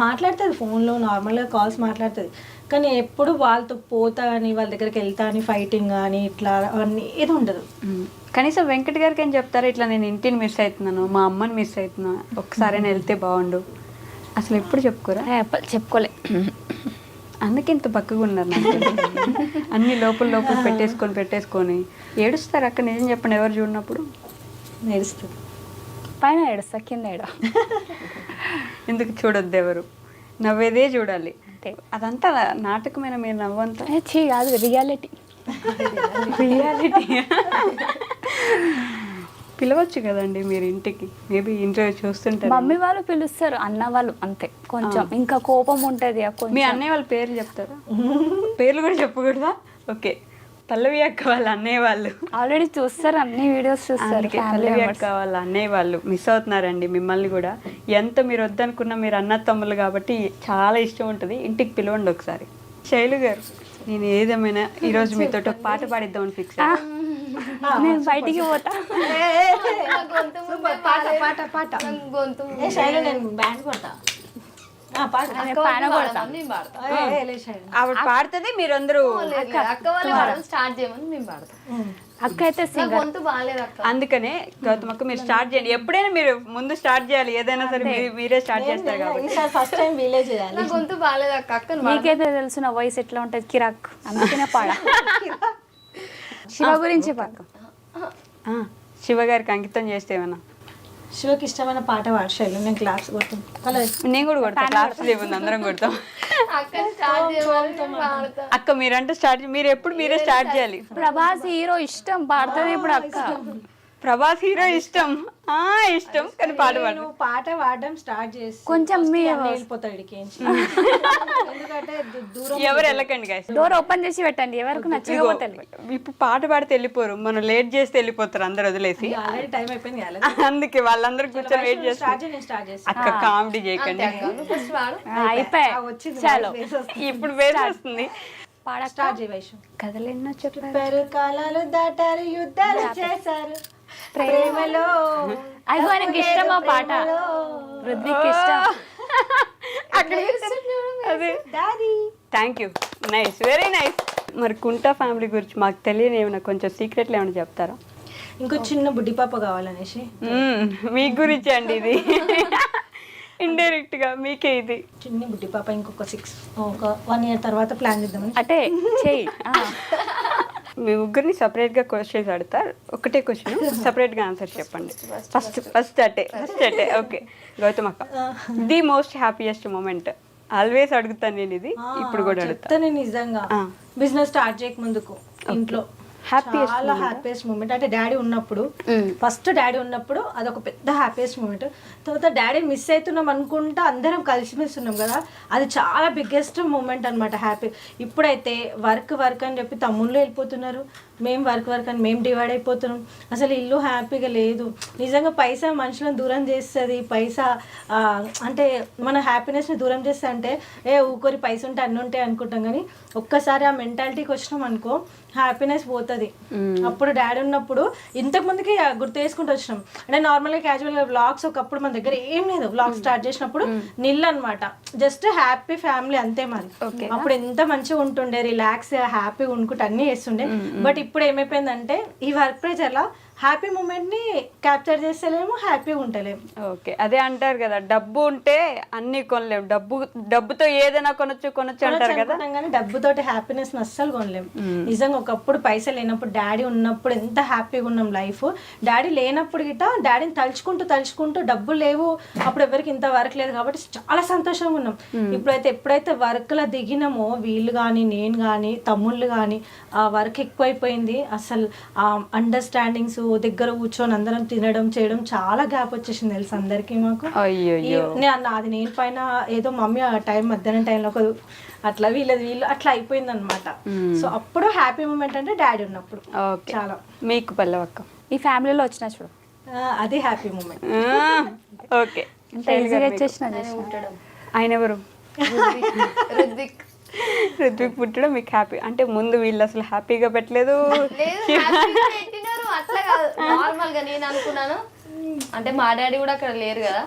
మాట్లాడుతుంది ఫోన్లో, నార్మల్గా కాల్స్ మాట్లాడుతుంది, కానీ ఎప్పుడు వాళ్ళతో పోతా అని వాళ్ళ దగ్గరికి వెళ్తా అని ఫైటింగ్ కానీ ఇట్లా అవన్నీ ఏది ఉండదు. కనీసం వెంకట్ గారికి ఏం చెప్తారా, ఇట్లా నేను ఇంటిని మిస్ అవుతున్నాను, మా అమ్మని మిస్ అవుతున్నా, ఒక్కసారైనా వెళ్తే బాగుండు, అసలు ఎప్పుడు చెప్పుకోరా? చెప్పుకోలే. అందుకే ఇంత బక్కగా ఉన్నారు నాకు. అన్ని లోపల పెట్టేసుకొని ఏడుస్తారు అక్క. నిజం చెప్పండి, ఎవరు చూడనప్పుడు ఏడుస్తుంది. పైన ఏడుస్తా, కింద ఏడ. ఎందుకు చూడొద్దు, ఎవరు నవ్వేదే చూడాలి అంటే అదంతా నాటకమైన మీరు నవ్వంతా చీ కాదు, రియాలిటీ. పిలవచ్చు కదండి మీరు ఇంటికి, మేబీ ఇంటర్వ్యూ చూస్తుంటారు. మమ్మీ వాళ్ళు పిలుస్తారు, అన్న వాళ్ళు అంతే కొంచెం ఇంకా కోపం ఉంటుంది. మీ అన్నయ్య వాళ్ళ పేర్లు చెప్తారా? పేర్లు కూడా చెప్పకూడదా? ఓకే. పల్లవి అక్క వాళ్ళ అన్నయ్య వాళ్ళు ఆల్రెడీ చూస్తారు, అన్ని వీడియోస్ చూస్తారు. పల్లవి అక్క వాళ్ళ అన్నయ్య వాళ్ళు మిస్ అవుతున్నారండి మిమ్మల్ని కూడా. ఎంత మీరు వద్దనుకున్నా మీరు అన్న తమ్ముళ్ళు కాబట్టి చాలా ఇష్టం ఉంటుంది. ఇంటికి పిలవండి ఒకసారి. శైలు గారు, నేను ఏదేమైనా ఈరోజు మీతో ఒక పాట పాడిద్దామని ఫిక్స్. నేను బయటికి పోతా. ఆవిడ పాడుతుంది, మీరందరూ అక్క అయితే అందుకనే గౌతమ్ అక్క మీరు స్టార్ట్ చేయండి. ఎప్పుడైనా మీరు ముందు స్టార్ట్ చేయాలి, ఏదైనా సరే మీరే స్టార్ట్ చేస్తారు కాబట్టి. ఫస్ట్ టైం వీలే చేయాలి. గొంతు బాగాలేదు అక్క, నీకైతే తెలుసు నా వాయిస్ ఎట్లా ఉంటుంది, కిరాక్. అందుకనే పాడ. శివ గురించి పాట. శివ గారికి అంకితం చేస్తే ఏమన్నా. శివకి ఇష్టమైన పాట పాడశాను, నేను క్లాస్ కొడతాను. నేను కూడా కొడతాను, క్లాస్ లేవుంది, అందరం కొడతాం. అక్క మీరంటే స్టార్ట్, మీరు ఎప్పుడు మీరే స్టార్ట్ చేయాలి. ప్రభాస్ హీరో ఇష్టం పాడుతుంది ఇప్పుడు అక్క. ప్రభాస్ హీరో ఇష్టం ఇష్టం కానీ పాట పాడు. నువ్వు పాట పాడడం స్టార్ట్ చేసి కొంచెం మీ వెళ్ళిపోతాడు ఇడికేంచి. ఎందుకంటే దూరం ఎవరు వెళ్ళకండి guys. డోర్ ఓపెన్ చేసి పెట్టండి, ఎవరికి నచ్చకపోతే ఇప్పుడు పాట పాడితే వెళ్ళిపోరు, మనం లేట్ చేస్తే వెళ్ళిపోతే అందరు వదిలేసి. ఆల్రెడీ టైం అయిపోయింది కదా. అందుకే వాళ్ళందరూ కూర్చొని వెయిట్ చేస్తారు. స్టార్ట్ చేసి నేను స్టార్ట్ చేసి అక్క కామెడీ చేయకండి. ఫస్ట్ వాడు అయిపోయి వచ్చింది చాలు. ఇప్పుడు వేరే వస్తుంది. స్టార్ట్ చేయి వైషు. కథలెన్నో చెప్పారు, చెప్పారు కాలాలు దాటారు యుద్ధాలు చేశారు ప్రేమలో. అయ్యో ఆయనకి ఇష్టం ఆ పాట, రుద్విక్ ఇష్టం. అదే daddy thank you, nice, very nice. మరి కుంటా ఫ్యామిలీ గురించి మాకు తెలియని ఏమైనా కొంచెం సీక్రెట్లు ఏమైనా చెప్తారా? ఇంకో చిన్న బుడ్డి పాప కావాలనేసి మీ గురించి అండి ఇది. ఇండైరెక్ట్ గా మీకే ఇది. చిన్న బుడ్డి పాప ఇంకొక 1 year తర్వాత ప్లాన్ చేద్దామని. అంటే చెయ్యి. మీ ముగ్గురిని సపరేట్ గా క్వశ్చన్స్ అడుగుతారు, ఒకటే క్వశ్చన్ సపరేట్ గా ఆన్సర్ చెప్పండి. ఫస్ట్ అటే ఓకే. గౌతమ్ అక్క, the most happiest moment. Always అడుగుతాను నేను ఇది, ఇప్పుడు కూడా అడుగుతా. చెప్తాను నిజంగా. బిజినెస్ స్టార్ట్ చేయక ముందుకు ఇంట్లో చాలా హ్యాపీయెస్ట్ మూమెంట్ అంటే డాడీ ఉన్నప్పుడు, ఫస్ట్ డాడీ ఉన్నప్పుడు అదొక పెద్ద హ్యాపీయెస్ట్ మూమెంట్. తర్వాత డాడీ మిస్ అవుతున్నాం అనుకుంటా అందరం కలిసిమెలిసి ఉన్నాం కదా, అది చాలా బిగ్గెస్ట్ మూమెంట్ అనమాట. హ్యాపీ. ఇప్పుడైతే వర్క్ అని చెప్పి తమ్ముళ్ళు వెళ్ళిపోతున్నారు, మేము వర్క్ అని మేము డివైడ్ అయిపోతున్నాం. అసలు ఇల్లు హ్యాపీగా లేదు. నిజంగా పైసా మనుషులను దూరం చేస్తుంది. పైసా అంటే మన హ్యాపీనెస్ని దూరం చేస్తా అంటే ఊరికి పైసా ఉంటే అన్నీ ఉంటాయి అనుకుంటాం, కానీ ఒక్కసారి ఆ మెంటాలిటీకి వచ్చినాం అనుకో హ్యాపీనెస్ పోతుంది. అప్పుడు డాడీ ఉన్నప్పుడు ఇంతకు ముందుకి గుర్తు చేసుకుంటూ వచ్చినాం. అంటే నార్మల్గా క్యాజువల్గా వ్లాగ్స్ ఒకప్పుడు మన దగ్గర ఏం లేదు. వ్లాగ్ స్టార్ట్ చేసినప్పుడు నిల్ అనమాట, జస్ట్ హ్యాపీ ఫ్యామిలీ అంతే మరి. అప్పుడు ఎంత మంచిగా ఉంటుండే, రిలాక్స్ హ్యాపీగా ఉండుకుంటే అన్నీ చేస్తుండే. బట్ ఇప్పుడు ఏమైపోయిందంటే ఈ వర్క్ ప్రెషర్లో హ్యాపీ మూమెంట్ ని క్యాప్చర్ చేస్తలేము, హ్యాపీగా ఉంటలేము. ఓకే, అదే అంటారు కదా, డబ్బు ఉంటే అన్ని కొనలేము, డబ్బుతో ఏదైనా కొనొచ్చు అంటారు కదా. కానీ డబ్బుతోటి హ్యాపీనెస్ అస్సలు కొనలేము. నిజంగా ఒకప్పుడు పైసలు లేనప్పుడు డాడీ ఉన్నప్పుడు ఎంత హ్యాపీగా ఉన్నాం లైఫ్. డాడీ లేనప్పుడు గిట్ట డాడీని తలుచుకుంటూ డబ్బులు లేవు, అప్పుడు ఎవరికి ఇంత వర్క్ లేదు కాబట్టి చాలా సంతోషంగా ఉన్నాం. ఇప్పుడైతే ఎప్పుడైతే వర్క్ లో దిగినామో వీళ్ళు కానీ నేను కానీ తమ్ముళ్ళు కానీ ఆ వర్క్ ఎక్కువైపోయింది. అసలు ఆ అండర్స్టాండింగ్స్, దగ్గర కూర్చొని అందరం తినడం చేయడం చాలా గ్యాప్ వచ్చేసింది తెలుసు అందరికి మాకు. అది నేను పైన ఏదో మమ్మీ ఆ టైం మధ్యాహ్నం టైంలో అట్లా వీళ్ళు అట్లా అయిపోయింది అనమాట. సో అప్పుడు హ్యాపీ మూమెంట్ అంటే డాడీ ఉన్నప్పుడు చాలా. మీకు పల్లవక్క ఈ ఫ్యామిలీలో వచ్చిన చూడు, అది హ్యాపీ మూమెంట్. ఓకే, ఆయన ఎవరు? రుద్విక్ పుట్టడం మీకు హ్యాపీ అంటే ముందు వీళ్ళు అసలు హ్యాపీగా పెట్టలేదు. అట్లా కాదు, నార్మల్ గా నేను అనుకున్నాను అంటే మా డాడీ కూడా అక్కడ లేరు కదా,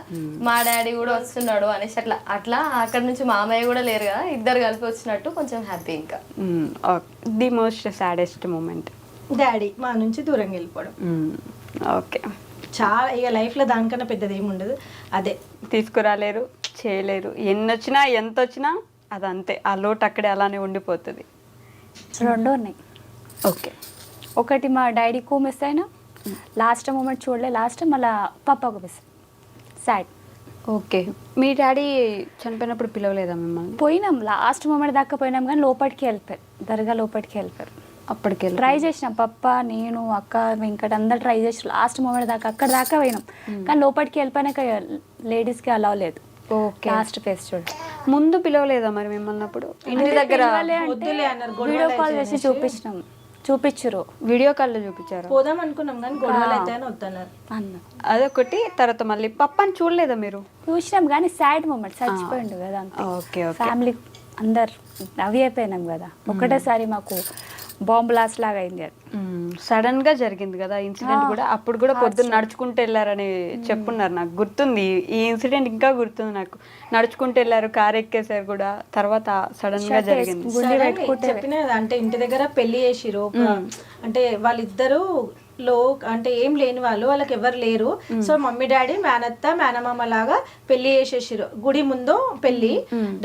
మా డాడీ కూడా వస్తున్నాడు అనేసి అట్లా అక్కడ నుంచి మామయ్య కూడా లేరు కదా, ఇద్దరు కలిపి వచ్చినట్టు కొంచెం హ్యాపీ. ఇంకా the most saddest moment daddy మా నుంచి దూరంగా వెళ్ళిపోవడం. ఓకే, చాలా ఇక లైఫ్లో దానికన్నా పెద్దది ఏమి ఉండదు. అదే తీసుకురాలేరు, చేయలేరు, ఎన్ని వచ్చినా ఎంత వచ్చినా అదంతే, ఆ లోటు అక్కడే అలానే ఉండిపోతుంది. 2 ఉన్నాయి. ఓకే, ఒకటి మా డాడీకు మిస్ అయినా లాస్ట్ మూమెంట్ చూడలే, లాస్ట్ మళ్ళీ పప్పాకు మిస్ సాడ్. ఓకే, మీ డాడీ చనిపోయినప్పుడు పిలవలేదా మిమ్మల్ని? పోయినాం, లాస్ట్ మూమెంట్ దాకా పోయినాం, కానీ లోపలికి వెళ్ళిపోయారు, దర్గా లోపలికి వెళ్ళిపోయారు. అప్పటికి ట్రై చేసినాం, పప్ప నేను అక్క వెంకట అందరు ట్రై చేసి లాస్ట్ మూమెంట్ దాకా అక్కడ దాకా పోయినాం, కానీ లోపలికి వెళ్ళిపోయినాక లేడీస్కి అలవ్ లేదు. ఓకే, లాస్ట్ ఫేస్ చూడు. ముందు పిలవలేదా మరి మిమ్మల్ని? అప్పుడు ఇంటి దగ్గర వీడియో కాల్ చేసి చూపించరు, వీడియో కాల్లో చూపించారు. పోదాం అనుకున్నాం కానీ గొడవలు అయితే వద్దన్నారు అన్న. అదొకటి. తర్వాత మళ్ళీ పప్పని చూడలేదా మీరు? చూసినాం కానీ సాడ్ మూమెంట్, చచ్చిపోయిండు కదా. ఓకే, ఫ్యామిలీ అందరు అవి అయిపోయినాం కదా, ఒకటేసారి మాకు బాంబ్ బ్లాస్ట్ లాగా అయింది. అది సడన్ గా జరిగింది కదా ఇన్సిడెంట్ కూడా. అప్పుడు కూడా పొద్దున్న నడుచుకుంటూ వెళ్ళారని చెప్పున్నారు, నాకు గుర్తుంది. ఈ ఇన్సిడెంట్ ఇంకా గుర్తుంది నాకు. నడుచుకుంటూ వెళ్ళారు, కార్ ఎక్కేసారు కూడా, తర్వాత సడన్ గా జరిగింది. చెప్పిన అంటే ఇంటి దగ్గర పెళ్లి చేసిరు, అంటే వాళ్ళిద్దరు అంటే ఏం లేని వాళ్ళకి ఎవరు లేరు. సో మమ్మీ డాడీ మేనత్త మేనమామ లాగా పెళ్లి చేసేసారు. గుడి ముందు పెళ్లి,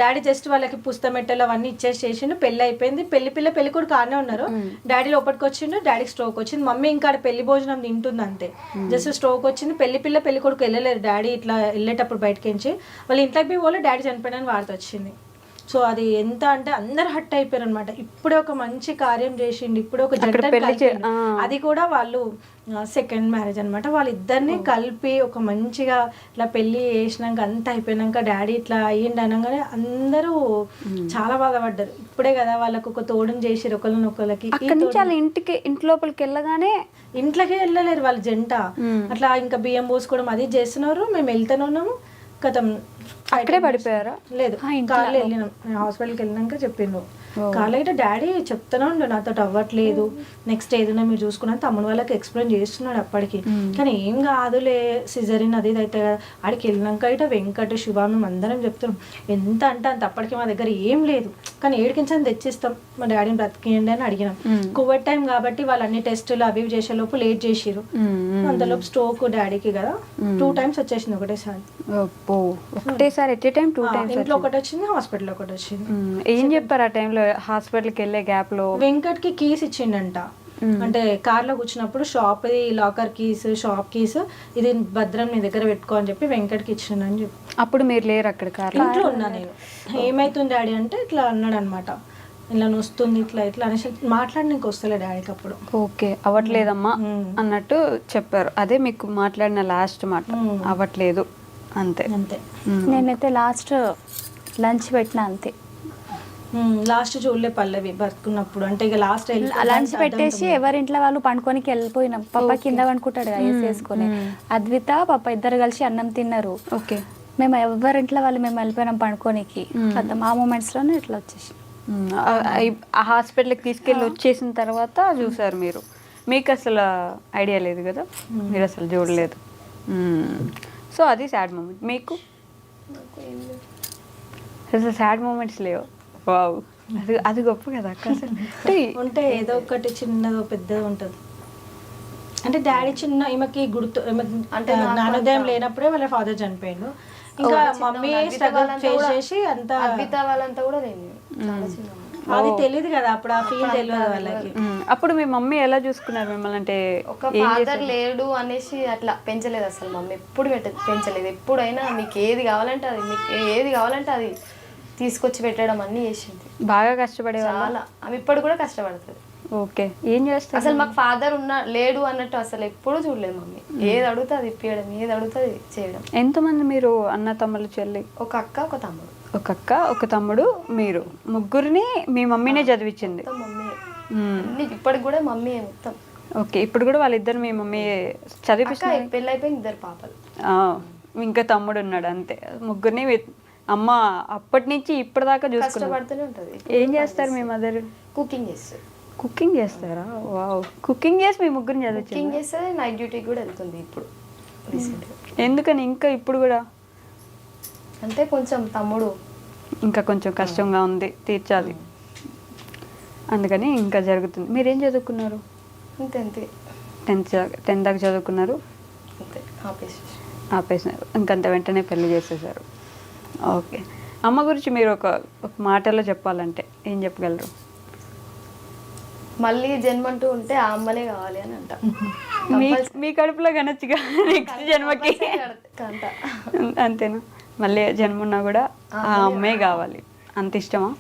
డాడీ జస్ట్ వాళ్ళకి పుస్తమెట్టలు అవన్నీ ఇచ్చేసేసిండు. పెళ్లి అయిపోయింది. పెళ్లి కూడా కానే ఉన్నారు. డాడీ లోపలికి వచ్చిండు, డాడీకి స్ట్రోక్ వచ్చింది. మమ్మీ ఇంకా పెళ్లి భోజనం తింటుంది అంతే, జస్ట్ స్ట్రోక్ వచ్చింది. పెళ్లి కొడుకు వెళ్ళలేరు. డాడీ ఇట్లా వెళ్ళేటప్పుడు బయటకించి వాళ్ళ ఇంట్లోకి పోయి వాళ్ళు డాడీ చనిపోయిన వార్త వచ్చింది. సో అది ఎంత అంటే అందరు హట్ అయిపోయారు అనమాట. ఇప్పుడే ఒక మంచి కార్యం చేసిండు, ఇప్పుడే ఒక జంట అది కూడా వాళ్ళు సెకండ్ మ్యారేజ్ అనమాట. వాళ్ళిద్దరిని కలిపి ఒక మంచిగా ఇట్లా పెళ్లి చేసినాక అంతా అయిపోయినాక డాడీ ఇట్లా అయ్యిండు అనగానే అందరూ చాలా బాధపడ్డారు. ఇప్పుడే కదా వాళ్ళకు ఒక తోడుని చేసిరు ఒకళ్ళకి. అక్కడి నుంచి వాళ్ళ ఇంటి లోపలికి వెళ్ళగానే ఇంట్లోకి వెళ్ళలేరు వాళ్ళ జంట. అట్లా ఇంకా బియ్యం పోసుకోవడం అది చేస్తున్నారు, మేము వెళ్తూనే ఉన్నాము. కథం అక్కడే పడిపోయారా? లేదు, కార్లో వెళ్ళినాం. హాస్పిటల్కి వెళ్ళినాక చెప్పిండు. కార్లో అయితే డాడీ చెప్తానే ఉండు నాతో అవ్వట్లేదు, నెక్స్ట్ ఏదైనా మీరు చూసుకున్నా తమ్ముడు వాళ్ళకి ఎక్స్ప్లెయిన్ చేస్తున్నాడు అప్పటికి. కానీ ఏం కాదులే సిజరిన్ అది ఇది అయితే కదా. ఆడికి వెళ్ళినాక అయితే వెంకట శివ మేము అందరం చెప్తున్నాం ఎంత అంటే అంత. అప్పటికి మా దగ్గర ఏం లేదు, కానీ ఏడికించని తెచ్చిస్తాం, మా డాడీని బ్రతికేయండి అని అడిగినాం. కోవిడ్ టైం కాబట్టి వాళ్ళు అన్ని టెస్టులు అవి చేసే లోపు లేట్ చేసిరు. అంతలోపు స్ట్రోక్ డాడీకి కదా 2 times వచ్చేసింది ఒకటేసారి. ఒకటేసారి ఎట్ ఏ టైం 2 times? ఇంట్లో ఒకటి వచ్చింది, హాస్పిటల్ ఒకటి వచ్చింది. ఏం చెప్పారు ఆ టైంలో హాస్పిటల్కి వెళ్ళే గ్యాప్ లో? వెంకట్ కి కీస్ ఇచ్చిండంట. అంటే కార్ లో కూర్చున్నప్పుడు shop locker keys, shop keys ఇది భద్రం నీ దగ్గర పెట్టుకో అని చెప్పి వెంకట్ కి ఇచ్చిండని చెప్పి. అప్పుడు మీరు లేరు అక్కడ కార్? ఇంట్లో ఉన్నా నేను. ఏమైతుంది డాడీ అంటే ఇట్లా అన్నాడు అనమాట, ఇలా వస్తుంది ఇట్లా ఇట్లా అనేసి మాట్లాడడానికి వస్తలే డాడీకి అప్పుడు. ఓకే, అవ్వట్లేదమ్మా అన్నట్టు చెప్పారు. అదే మీకు మాట్లాడిన లాస్ట్ మాట, అవ్వట్లేదు అంతే. అంతే. నేనైతే లాస్ట్ లంచ్ పెట్టిన అంతే. లాస్ట్ చూడలే పల్లవి బతుకున్నప్పుడు. అంటే ఇక లాస్ట్ లంచ్ పెట్టేసి ఎవరింట్లో వాళ్ళు పండుకోనికి వెళ్ళిపోయినాం. పప్ప కింద పండుకుంటాడు ఐస్ వేసుకొని, అద్విత పప్ప ఇద్దరు కలిసి అన్నం తిన్నారు. ఓకే, మేము ఎవరింట్లో వాళ్ళు మేము వెళ్ళిపోయినాం పండుకోనికి. ఆ మూమెంట్స్ లోనే ఇట్లా వచ్చేసి ఆ హాస్పిటల్కి తీసుకెళ్ళి వచ్చేసిన తర్వాత చూసారు మీరు. మీకు అసలు ఐడియా లేదు కదా, మీరు అసలు చూడలేదు. సో అది సాడ్ మూమెంట్. మీకు అసలు సాడ్ మూమెంట్స్ లేవు? వావ్, అది గొప్ప కదా అక్క. అసలు ఉంటే ఏదో ఒకటి చిన్నదో పెద్దదో ఉంటుంది. అంటే డాడీ చిన్న ఈమెకి గుర్తు, అంటే జ్ఞానోదయం లేనప్పుడే వాళ్ళ ఫాదర్ చనిపోయిండు. ఇంకా మమ్మీ స్ట్రగుల్ ఫేస్ చేసి అంతా వాళ్ళంతా కూడా లేదు, అది తెలియదు కదా అప్పుడు, ఆ ఫీల్ తెలియదు వాళ్ళకి. అప్పుడు మీ మమ్మీ ఎలా చూసుకున్నారు మిమ్మల్ని? అంటే ఒక ఫాదర్ లేడు అనేసి అట్లా పెంచలేదు అసలు. మమ్మీ ఎప్పుడు పెంచలేదు. ఎప్పుడైనా మీకు ఏది కావాలంటే అది, మీకు ఏది కావాలంటే అది తీసుకొచ్చి పెట్టడం అన్ని చేసింది. బాగా కష్టపడే చాలా. ఆమె ఇప్పుడు కూడా కష్టపడుతుంది. ఓకే, ఏం చేస్తారు? అసలు మాకు ఫాదర్ లేడు అన్నట్టు అసలు ఎప్పుడూ చూడలేదు మమ్మీ. ఏది అడుగుతా అది ఇప్పియడం, ఏది అడుగుతా అది చేయడం. ఎంతమంది మీరు అన్న తమ్ముళ్ళు చెల్లి? ఒక అక్క ఒక తమ్ముడు. ఒక అక్క ఒక తమ్ముడు, మీరు ముగ్గురిని మీ మమ్మీనే చదివించింది? మమ్మీ ఇప్పటికి కూడా మమ్మీ మొత్తం. ఓకే, ఇప్పుడు కూడా వాళ్ళిద్దరు మీ మమ్మీ చదివిస్తారు? పెళ్ళి అయిపోయింది, 2 పాపలు. ఇంకా తమ్ముడు ఉన్నాడు, అంతే. ముగ్గురిని అమ్మ అప్పటి నుంచి ఇప్పటిదాకా కష్టపడుతూనే ఉంటుంది. ఏం చేస్తారు మీ మదర్? కుకింగ్ చేస్తారు. కుకింగ్ చేస్తారా? వావ్, కుకింగ్ చేసి మీ ముగ్గురిని చదివించారు? కుకింగ్ చేస్తే నైట్ డ్యూటీకి కూడా వెళ్తుంది ఇప్పుడు రీసెంట్గా. ఎందుకని ఇంకా ఇప్పుడు కూడా? అంటే కొంచెం తమ్ముడు ఇంకా కొంచెం కష్టంగా ఉంది, తీర్చాలి, అందుకని ఇంకా జరుగుతుంది. మీరేం చదువుకున్నారు? అంతే అంతే, 10th దాకా చదువుకున్నారు, అంతే ఆపేసినారు. ఇంకంత వెంటనే పెళ్లి చేసేసారు. ఓకే, అమ్మ గురించి మీరు ఒక మాటలో చెప్పాలంటే ఏం చెప్పగలరు? మళ్ళీ జన్మంటూ ఉంటే ఆ అమ్మనే కావాలి అని అంట. మీ కడుపులో కనొచ్చుగా నెక్స్ట్ జన్మకి, అంతేనా? మళ్ళీ జన్మ ఉన్నా కూడా ఆ అమ్మే కావాలి, అంత ఇష్టమా?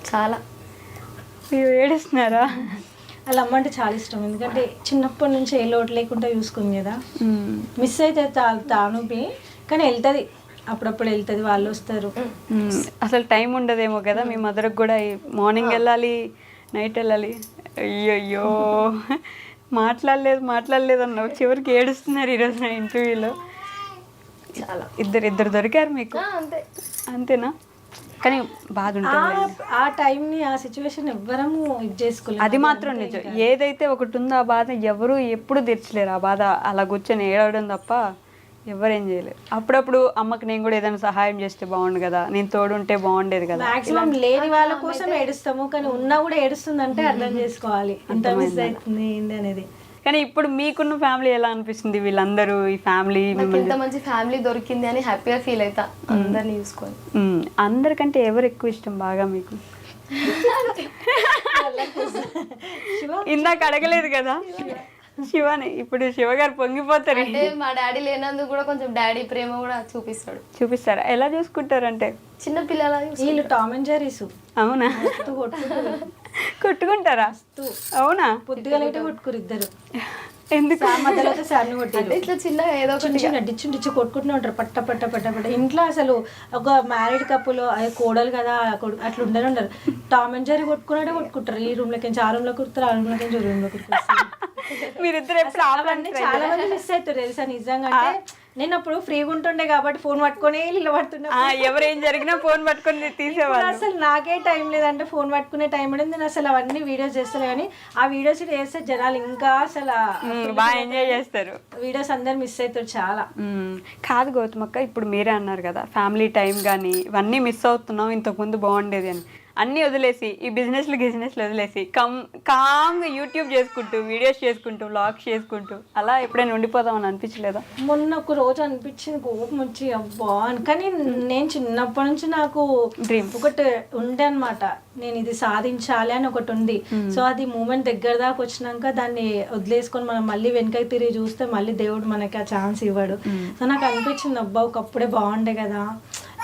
చాలా. మీరు ఏడుస్తున్నారా? వాళ్ళ అమ్మ అంటే చాలా ఇష్టం, ఎందుకంటే చిన్నప్పటి నుంచి ఏ లోటు లేకుండా చూసుకుంది కదా. మిస్ అయితే తాను కానీ వెళ్తుంది, అప్పుడప్పుడు వెళ్తుంది, వాళ్ళు వస్తారు. అసలు టైం ఉండదేమో కదా మీ మదర్కి కూడా? మార్నింగ్ వెళ్ళాలి, నైట్ వెళ్ళాలి. అయ్యో, మాట్లాడలేదు అన్నావు, చివరికి ఏడుస్తున్నారు ఈరోజు నా ఇంటర్వ్యూలో. చాలా. ఇద్దరు దొరికారు మీకు, అంతేనా? కానీ బాధ ఉంటుంది ఆ టైంని, ఆ సిచ్యువేషన్ ఎవ్వరము ఇది చేసుకోలేదు. అది మాత్రం నిజం. ఏదైతే ఒకటి ఉందో ఆ బాధ ఎవరు ఎప్పుడు తీర్చలేరు. ఆ బాధ అలా కూర్చొని ఏడవడం తప్ప ఎవరేం చేయలేరు. అప్పుడప్పుడు అమ్మకి నేను కూడా ఏదైనా సహాయం చేస్తే బాగుండు కదా, నేను తోడుంటే బాగుండేది కదా. మాక్సిమం లేని వాళ్ళ కోసం ఏడుస్తాము, కానీ ఉన్నా కూడా ఏడుస్తుంది అంటే అర్థం చేసుకోవాలి ఎంత మిస్ అవుతుంది ఏంది అనేది. కానీ ఇప్పుడు మీకున్న ఫ్యామిలీ ఎలా అనిపిస్తుంది? వీళ్ళందరూ ఈ ఫ్యామిలీ ఇంత మంచి ఫ్యామిలీ దొరికింది అని హ్యాపీగా ఫీల్ అవుతా అందరిని చూసుకొని. అందరికంటే ఎవరు ఎక్కువ ఇష్టం బాగా మీకు? ఇందాక అడగలేదు కదా. శివని ఇప్పుడు శివ గారు పొంగిపోతారు. అంటే మా డాడీ లేనందుకు కూడా కొంచెం డాడీ ప్రేమ కూడా చూపిస్తాడు. చూపిస్తారా? ఎలా చూసుకుంటారంటే? చిన్న పిల్లల వీళ్ళు టామ్ అండ్ జెర్రీస్ అవునా? కొట్టుకుంటారా? అవునా? పొద్దుగా లైట్ కొట్టుకురు ఇద్దరు. ఎందుకు? మధ్యలో సార్ని కొట్టారు. ఇట్లా చిన్న ఏదో ఒకటి డిచ్చు కొట్టుకుంటూనే ఉంటారు పట్ట పట్ట పట్ట పట్ట. ఇంట్లో అసలు ఒక మ్యారీడ్ కప్పులు కోడలు కదా అట్లా ఉండనే ఉండరు. టామ్ అండ్ జెర్రీ కొట్టుకుంటారు. ఈ రూమ్ లోకి ఆ రూమ్ లో కుడతారు, ఆ రూమ్ లోకి రూమ్ లో కుడుతారు. మీరిద్దరు ఎప్పుడు అవన్నీ చాలా మంది మిస్ అవుతారు తెలుసా నిజంగా. అంటే నేను అప్పుడు ఫ్రీగా ఉంటుండే కాబట్టి ఫోన్ పట్టుకొని ఇల్లు పడుతుండే. ఎవరేం జరిగినా ఫోన్ పట్టుకొని తీసేవాళ్ళు. అసలు నాకే టైం లేదంటే ఫోన్ పట్టుకునే టైం ఉండేది. నేను అసలు అవన్నీ వీడియోస్ చేస్తాను కానీ ఆ వీడియోస్ చేస్తే జనాలు ఇంకా అసలు బాగా ఎంజాయ్ చేస్తారు. వీడియోస్ అందరు మిస్ అవుతారు చాలా. కాదు గౌతమక్క, ఇప్పుడు మీరే అన్నారు కదా ఫ్యామిలీ టైం కానీ ఇవన్నీ మిస్ అవుతున్నాం, ఇంతకుముందు బాగుండేది అని. అన్నీ వదిలేసి ఈ బిజినెస్లు వదిలేసి కామ్గా యూట్యూబ్ చేసుకుంటూ వీడియోస్ చేసుకుంటూ వ్లాగ్స్ చేసుకుంటూ అలా ఎప్పుడైనా ఉండిపోదామని అనిపించలేదా? మొన్న ఒక రోజు అనిపించింది కోపం వచ్చి అబ్బా అని. కానీ నేను చిన్నప్పటి నుంచి నాకు డ్రీమ్ ఒకటి ఉండే అనమాట, నేను ఇది సాధించాలి అని ఒకటి ఉంది. సో అది మూమెంట్ దగ్గర దాకా వచ్చినాక దాన్ని వదిలేసుకొని మనం మళ్ళీ వెనకకి తిరిగి చూస్తే మళ్ళీ దేవుడు మనకి ఆ ఛాన్స్ ఇవ్వడు. సో నాకు అనిపించింది అబ్బా ఒకప్పుడే బాగుండే కదా,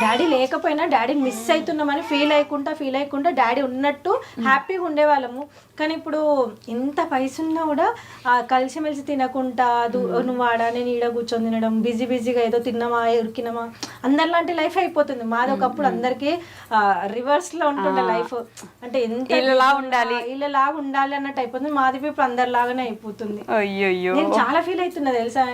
డాడీ లేకపోయినా డాడీని మిస్ అవుతున్నామని ఫీల్ అయ్యకుండా డాడీ ఉన్నట్టు హ్యాపీగా ఉండేవాళ్ళము. కానీ ఇప్పుడు ఇంత పైస ఉన్నా కూడా కలిసిమెలిసి తినకుండా నువ్వు ఆడా నేను ఈడ కూర్చొని తినడం, బిజీగా ఏదో తిన్నామా ఉరికినామా అందరిలాంటి లైఫ్ అయిపోతుంది. మాది ఒకప్పుడు అందరికి రివర్స్ లో ఉంటుండే లైఫ్. అంటే ఎంత ఇళ్ళలా ఉండాలి అన్నట్టు అయిపోతుంది. మాది ఇప్పుడు అందరిలాగానే అయిపోతుంది. అయ్యో నేను చాలా ఫీల్ అవుతున్నా తెలుసా.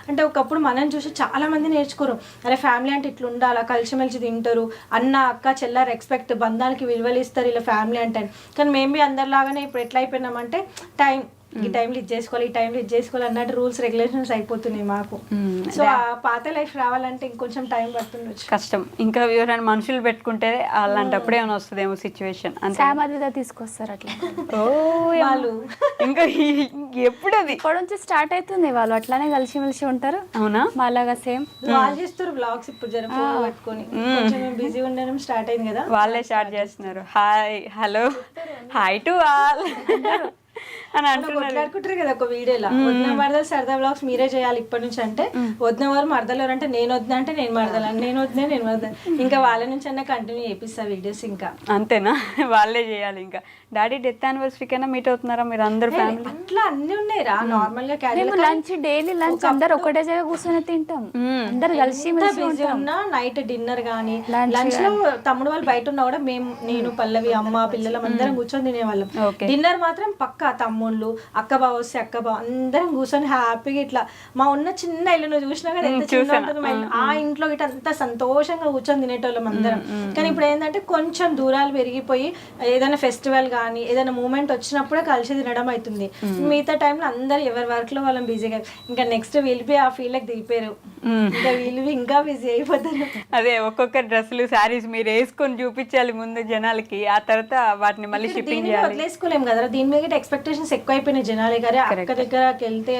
అంటే ఒకప్పుడు మనం చూసి చాలా మంది నేర్చుకోరు, అరే ఫ్యామిలీ అంటే ఇట్లా ఉండాలా, కలిసిమెలిసి తింటారు, అన్న అక్క చెల్ల రెస్పెక్ట్ బంధాలకి విలువలు ఇస్తారు ఇలా ఫ్యామిలీ అంటే. కానీ మేము బి అందరిలాగానే ఇప్పుడు ఎట్లా అయిపోయినామంటే టైం ఈ టైంలో ఇది చేసుకోవాలి అన్నట్టు రూల్స్ రెగ్యులేషన్స్ అయిపోతున్నాయి మాకు. సో ఆ పాత లైఫ్ రావాలంటే ఇంకొంచెం టైం పడుతుండొచ్చు. కష్టం. ఇంకా ఎవరైనా మనుషులు పెట్టుకుంటే అలాంటప్పుడు ఏమైనా వస్తుందేమో సిచ్యువేషన్. సామాన్యుగా తీసుకొస్తారు అట్లా. ఓ వాళ్ళు ఇంకా ఎప్పుడు అది ఇప్పటి నుంచి స్టార్ట్ అవుతుంది. వాళ్ళు అట్లానే కలిసిమెలిసి ఉంటారు. అవునా? మాలాగా సేమ్ వాళ్ళు చేస్తారు బ్లాగ్స్ ఇప్పుడు జర ఫోన్ పట్టుకొని. కొంచెం బిజీ ఉండడం స్టార్ట్ అయింది కదా, వాళ్ళే స్టార్ట్ చేస్తున్నారు. Hi hello hi to all అని అంటున్నారు. కొట్లాడుకుంటారు కదా ఒక వీడియోలో, వదిన మరదలు సరదా బ్లాగ్స్ మీరే చేయాలి ఇప్పటి నుంచి అంటే, వదిన వారు మరదలు అంటే నేను వద్దా అంటే నేను మరదలు, నేను వద్దా ఇంకా వాళ్ళ నుంచి అన్న కంటిన్యూ చేపిస్తా వీడియోస్. ఇంకా అంతేనా? వాళ్ళే చేయాలి. ఇంకా డాడీ డెత్ యానివర్సరీకైనా మీట్ అవుతున్నారా మీరు అందరు ఫ్యామిలీ? అట్లా అన్ని ఉన్నాయి రా నార్మల్ గా. లంచ్ డైలీ లంచ్ అందరు ఒకటే జగ కూర్చొని తింటాం, అందరు కలిసి బిజీ ఉన్నా నైట్ డిన్నర్ గానీ లంచ్ లో తమ్ముడు వాళ్ళు బయట ఉన్నా కూడా మేము నేను పల్లవి అమ్మ పిల్లలం అందరం కూర్చొని తినేవాళ్ళం. డిన్నర్ మాత్రం పక్కా తమ్ముళ్ళు అక్క బావ వస్తే అక్క బావ అందరం కూర్చొని హ్యాపీగా ఇట్లా మా ఉన్న చిన్న ఇల్లు నువ్వు చూసినా కదా ఎంత చిన్న ఉంటుంది మా ఇల్లు, ఆ ఇంట్లో ఇట్లా అంత సంతోషంగా కూర్చొని తినేటోళ్ళం అందరం. కానీ ఇప్పుడు ఏంటంటే కొంచెం దూరాలు పెరిగిపోయి ఏదైనా ఫెస్టివల్ కానీ ఏదైనా మూమెంట్ వచ్చినప్పుడే కలిసి తినడం అవుతుంది. మిగతా టైంలో అందరు ఎవరి వర్క్ లో వాళ్ళని బిజీగా. ఇంకా నెక్స్ట్ వీళ్ళి ఆ ఫీల్డ్కి దిగిపోయారు, ఇంకా వీళ్ళు ఇంకా బిజీ అయిపోతారు. అదే ఒక్కొక్క డ్రెస్సులు శారీస్ మీరు వేసుకొని చూపించాలి ముందు జనాలకి, ఆ తర్వాత వాటిని మళ్ళీ షిప్పింగ్ చేయాలి. వదిలేసుకోలేము కదా, దీని మీద ఎక్స్పెక్టేషన్స్ ఎక్కువ అయిపోయినాయి జనాలే గారే. అక్క దగ్గరకి వెళ్తే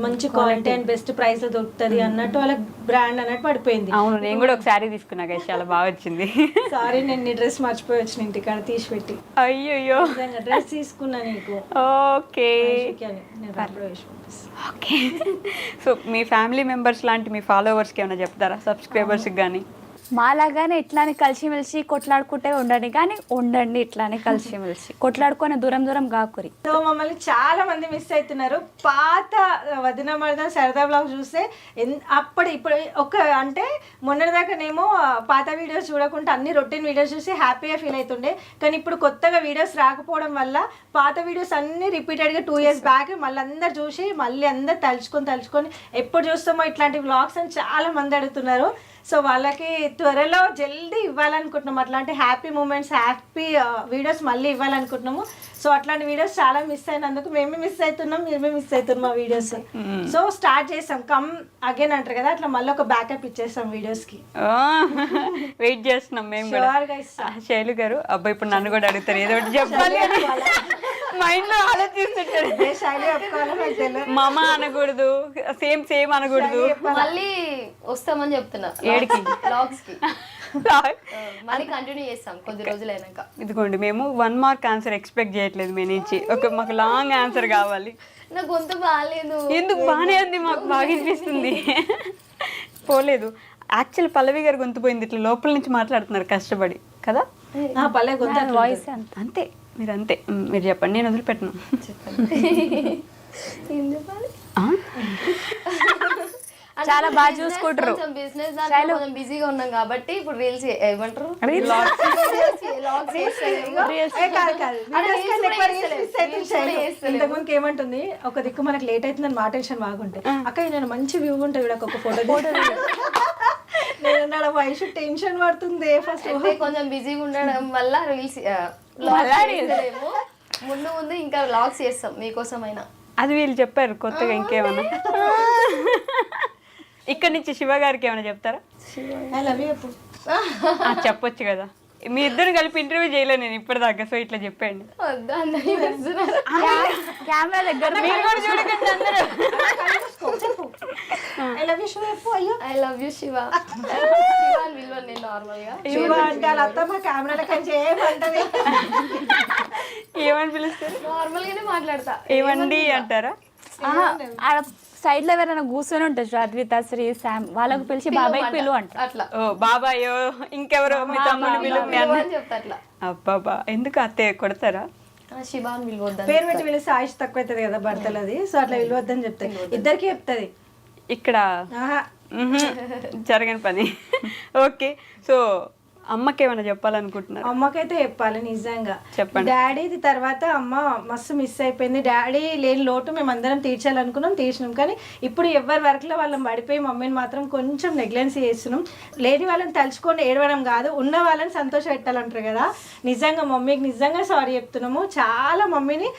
మంచి క్వాలిటీ అండ్ బెస్ట్ ప్రైస్ లో దొరుకుతుంది అన్నట్టు వాళ్ళకి బ్రాండ్ అన్నట్టు పడిపోయింది. అవును, నేను కూడా ఒక శారీ తీసుకున్నా కదా, చాలా బాగా వచ్చింది. సారీ నేను నీ డ్రెస్ మర్చిపోయి వచ్చిన ఇంటికాడ తీసి పెట్టి. అయ్యో డ్రెస్ తీసుకున్నా నీకు. Okay okay. సో మీ ఫ్యామిలీ మెంబర్స్ లాంటి మీ ఫాలోవర్స్కి ఏమైనా చెప్తారా, సబ్స్క్రైబర్స్కి కానీ? మాలాగానే ఇట్లానే కలిసిమెలిసి కొట్లాడుకుంటే ఉండండి ఇట్లానే కలిసిమెలిసి కొట్లాడుకొని దూరం కాకురి. సో మమ్మల్ని చాలా మంది మిస్ అవుతున్నారు. పాత వదిన మరద సరదా బ్లాగ్ చూస్తే ఇప్పుడు ఒక అంటే మొన్నటిదాకానేమో పాత వీడియోస్ చూడకుండా అన్ని రొటీన్ వీడియోస్ చూసి హ్యాపీగా ఫీల్ అవుతుండే. కానీ ఇప్పుడు కొత్తగా వీడియోస్ రాకపోవడం వల్ల పాత వీడియోస్ అన్ని రిపీటెడ్గా 2 years బ్యాక్ మళ్ళీ అందరు చూసి మళ్ళీ అందరు తలుచుకొని ఎప్పుడు చూస్తామో ఇట్లాంటి వ్లాగ్స్ అని చాలా మంది అడుగుతున్నారు. సో వాళ్ళకి త్వరలో జల్దీ ఇవ్వాలనుకుంటున్నాము, అట్లాంటి హ్యాపీ మూమెంట్స్ హ్యాపీ వీడియోస్ మళ్ళీ ఇవ్వాలనుకుంటున్నాము. సో అట్లాంటి వీడియోస్ చాలా మిస్ అయినందుకు మేము మిస్ అవుతున్నాం, మీరు మిస్ అవుతున్నాం మా వీడియోస్. సో స్టార్ట్ చేస్తాం, కమ్ అగైన్ అంటారు కదా, అట్లా మళ్ళీ ఒక బ్యాకప్ ఇచ్చేస్తాం వీడియోస్ కి. వెయిట్ చేస్తున్నాం మేము కూడా. శైలు గారు అబ్బాయి ఇప్పుడు నన్ను కూడా అడుగుతారు ఏదో ఒకటి చెప్పాలి అని మైండ్ లో ఆలోచిస్తుంటారు. మామ అనకూడదు, సేమ్ అనకూడదు. మళ్ళీ వస్తామని చెప్తున్నా ఏడికి బ్లాగ్స్ కి మళ్ళీ కంటిన్యూ చేస్తాం కొద్ది రోజులు అయినాక. ఇదిగోండి మేము 1 mark ఆన్సర్ ఎక్స్పెక్ట్ చేయట్లేదు మీ నుంచి, మాకు లాంగ్ ఆన్సర్ కావాలి. నా గొంతు బాగాలేదు. ఎందుకు బాగానే ఉంది, మాకు బాగా అనిపిస్తుంది. పోలేదు. యాక్చువల్ పల్లవి గారు గొంతు పోయింది, ఇట్లా లోపల నుంచి మాట్లాడుతున్నారు కష్టపడి కదా. పల్లె గొంతు వాయిస్ అంత అంతే, మీరు అంతే. మీరు చెప్పండి, నేను వదిలిపెట్టను. ఏం చెప్పాలి? ఆ? చాలా బాగా చూసుకుంటారు. కొంచెం బిజినెస్ దాంట్లో కొంచెం బిజీగా ఉన్నాం కాబట్టి ఇప్పుడు రీల్స్ ఏమంటారు లాగ్స్ ఇంతకుముందుకు ఏమంటుంది, ఒక దిక్కు మనకు లేట్ అవుతుందని మా టెన్షన్ బాగుంటాయి. అక్క నేను మంచి వ్యూ ఉంటుంది ఇక్కడ ఒక ఫోటో నేను వయసు టెన్షన్ పడుతుంది ఫస్ట్. అంటే కొంచెం బిజీగా ఉండడం వల్ల రీల్స్ ముందు ముందు ఇంకా లాగ్స్ చేస్తాం మీకోసమైనా. అది వీళ్ళు చెప్పారు కొత్తగా. ఇంకేమన్నా ఇక్కడ నుంచి శివ గారికి ఏమైనా చెప్తారా? ఐ లవ్ యూ చెప్పొచ్చు కదా. మీ ఇద్దరు కలిపి ఇంటర్వ్యూ చేయలేదు నేను ఇప్పటిదాకా, సో ఇట్లా చెప్పండి. వద్దా అన్నయ్య చేస్తున్నారు. కెమెరా దగ్గర మీరు కూడా చూడకండి అందరూ. ఐ లవ్ యూ శివ చెప్పు. అయ్యో I love you Shiva. Shiva అని పిలవను నేను నార్మల్ గా. శివ అంటే వాళ్ళ అత్తమ్మ కెమెరాల కంచి ఏమంటది, ఏమని పిలుస్తారు? నార్మల్ గానే మాట్లాడతా. ఏమండి అంటారా? ఆడ సైడ్ లో ఎవరైనా కూర్చొని ఉంటుంది, అద్విత, శ్రీ, శామ్, వాళ్ళకు పిలిచి బాబాయ్ పిలువ అంట. అట్లా ఓ బాబాయో, ఇంకెవరో మీ తమ్ముడు పిలువు, మీ అన్న. అని చెప్తా అట్లా. అబ్బాబా, ఎందుకు అత్తయ్య కొడతారా? శివ అని పిలవద్దు. పేరు పెట్టి పిలిస్తే ఆయుష్ తక్కువ అవుతుంది కదా భర్తలది, సో అట్లా విలువద్దని చెప్తాయి. ఇద్దరికి చెప్తుంది. ఇక్కడ ఆహా జరగని పని. ఓకే, సో అమ్మకి ఏమైనా చెప్పాలనుకుంటున్నారు? అమ్మకైతే చెప్పాలి నిజంగా. చెప్పండి. డాడీది తర్వాత అమ్మ మస్తు మిస్ అయిపోయింది. డాడీ లేని లోటు మేము అందరం తీర్చాలనుకున్నాం, తీర్చినాం. కానీ ఇప్పుడు ఎవరి వర్క్లో వాళ్ళని పడిపోయి మమ్మీని మాత్రం కొంచెం నెగ్లెన్సీ చేస్తున్నాం. లేని వాళ్ళని తలుచుకొని ఏడవడం కాదు, ఉన్న వాళ్ళని సంతోష పెట్టాలంటారు కదా. నిజంగా మమ్మీకి నిజంగా సారీ చెప్తున్నాము. చాలా మమ్మీని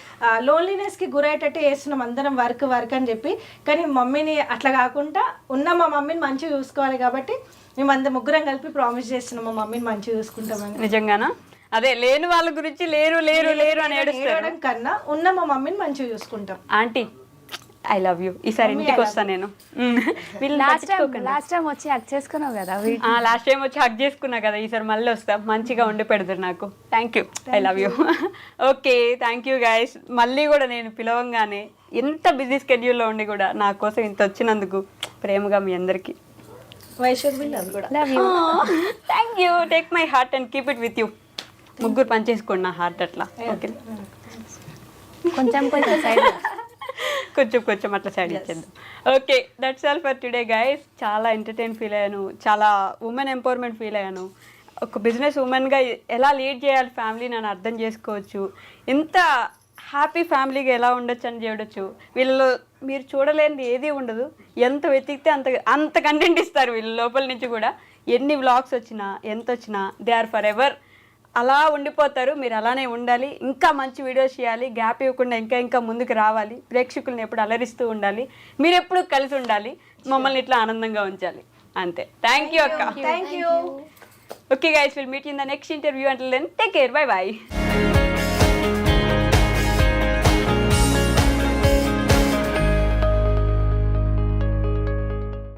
లోన్లీనెస్కి గురయ్యేటట్టు చేస్తున్నాం అందరం, వర్క్ వర్క్ అని చెప్పి. కానీ మమ్మీని అట్లా కాకుండా ఉన్న మా మమ్మీని మంచిగా చూసుకోవాలి కాబట్టి మేము అందరం ముగ్గురం కలిపి ప్రామిస్ చేస్తున్నాం మా మమ్మీని మంచిగా చూసుకుంటామని. నిజంగానా? అదే లేని వాళ్ళ గురించి లేరు లేరు లేరు అని ఏడుస్తారు ఏడవడం కన్నా ఉన్న మా మమ్మీని మంచిగా చూసుకుంటాం. Aunty I love you. ఈసారి ఇంటికి వస్తాను నేను. వీళ్ళు లాస్ట్ టైం వచ్చి హక్ చేసుకున్నావు కదా. లాస్ట్ టైం వచ్చి హక్ చేసుకున్నా కదా, ఈసారి మళ్ళీ వస్తా, మంచిగా వండి పెడతారు నాకు. Thank you, I love you. Okay, thank you guys. మళ్ళీ కూడా నేను పిలవంగానే ఎంత బిజీ స్కెడ్యూల్లో ఉండి కూడా నా కోసం ఇంత వచ్చినందుకు ప్రేమగా మీ అందరికీ వైశ్వర్ అది కూడా. Thank you. Take my heart and keep it with you. ముగ్గురు పని చేసుకోండి నా హార్ట్ అట్లా. ఓకే, కొంచెం కొంచెం సైడ్ కొంచెం కొంచెం అట్లా సైడ్ ఇచ్చేద్దాం. Okay, that's all for today guys. చాలా ఎంటర్టైన్ ఫీల్ అయ్యాను, చాలా ఉమెన్ ఎంపవర్మెంట్ ఫీల్ అయ్యాను. ఒక బిజినెస్ ఉమెన్గా ఎలా లీడ్ చేయాలి ఫ్యామిలీని అని అర్థం చేసుకోవచ్చు. ఎంత హ్యాపీ ఫ్యామిలీగా ఎలా ఉండొచ్చు అని చూడొచ్చు. వీళ్ళలో మీరు చూడలేనిది ఏది ఉండదు. ఎంత వెతికితే అంత కంటెంట్ ఇస్తారు వీళ్ళు లోపల నుంచి కూడా. ఎన్ని వ్లాగ్స్ వచ్చినా ఎంత వచ్చినా దే ఆర్ ఫర్ ఎవర్ అలా ఉండిపోతారు. మీరు అలానే ఉండాలి, ఇంకా మంచి వీడియోస్ చేయాలి, గ్యాప్ ఇవ్వకుండా ఇంకా ఇంకా ముందుకు రావాలి, ప్రేక్షకులను ఎప్పుడు అలరిస్తూ ఉండాలి, మీరు ఎప్పుడు కలిసి ఉండాలి, మమ్మల్ని ఇట్లా ఆనందంగా ఉంచాలి. అంతే. థ్యాంక్ యూ అక్క. Thank you. Okay guys, will meet in the next interview. Until then take care, bye bye.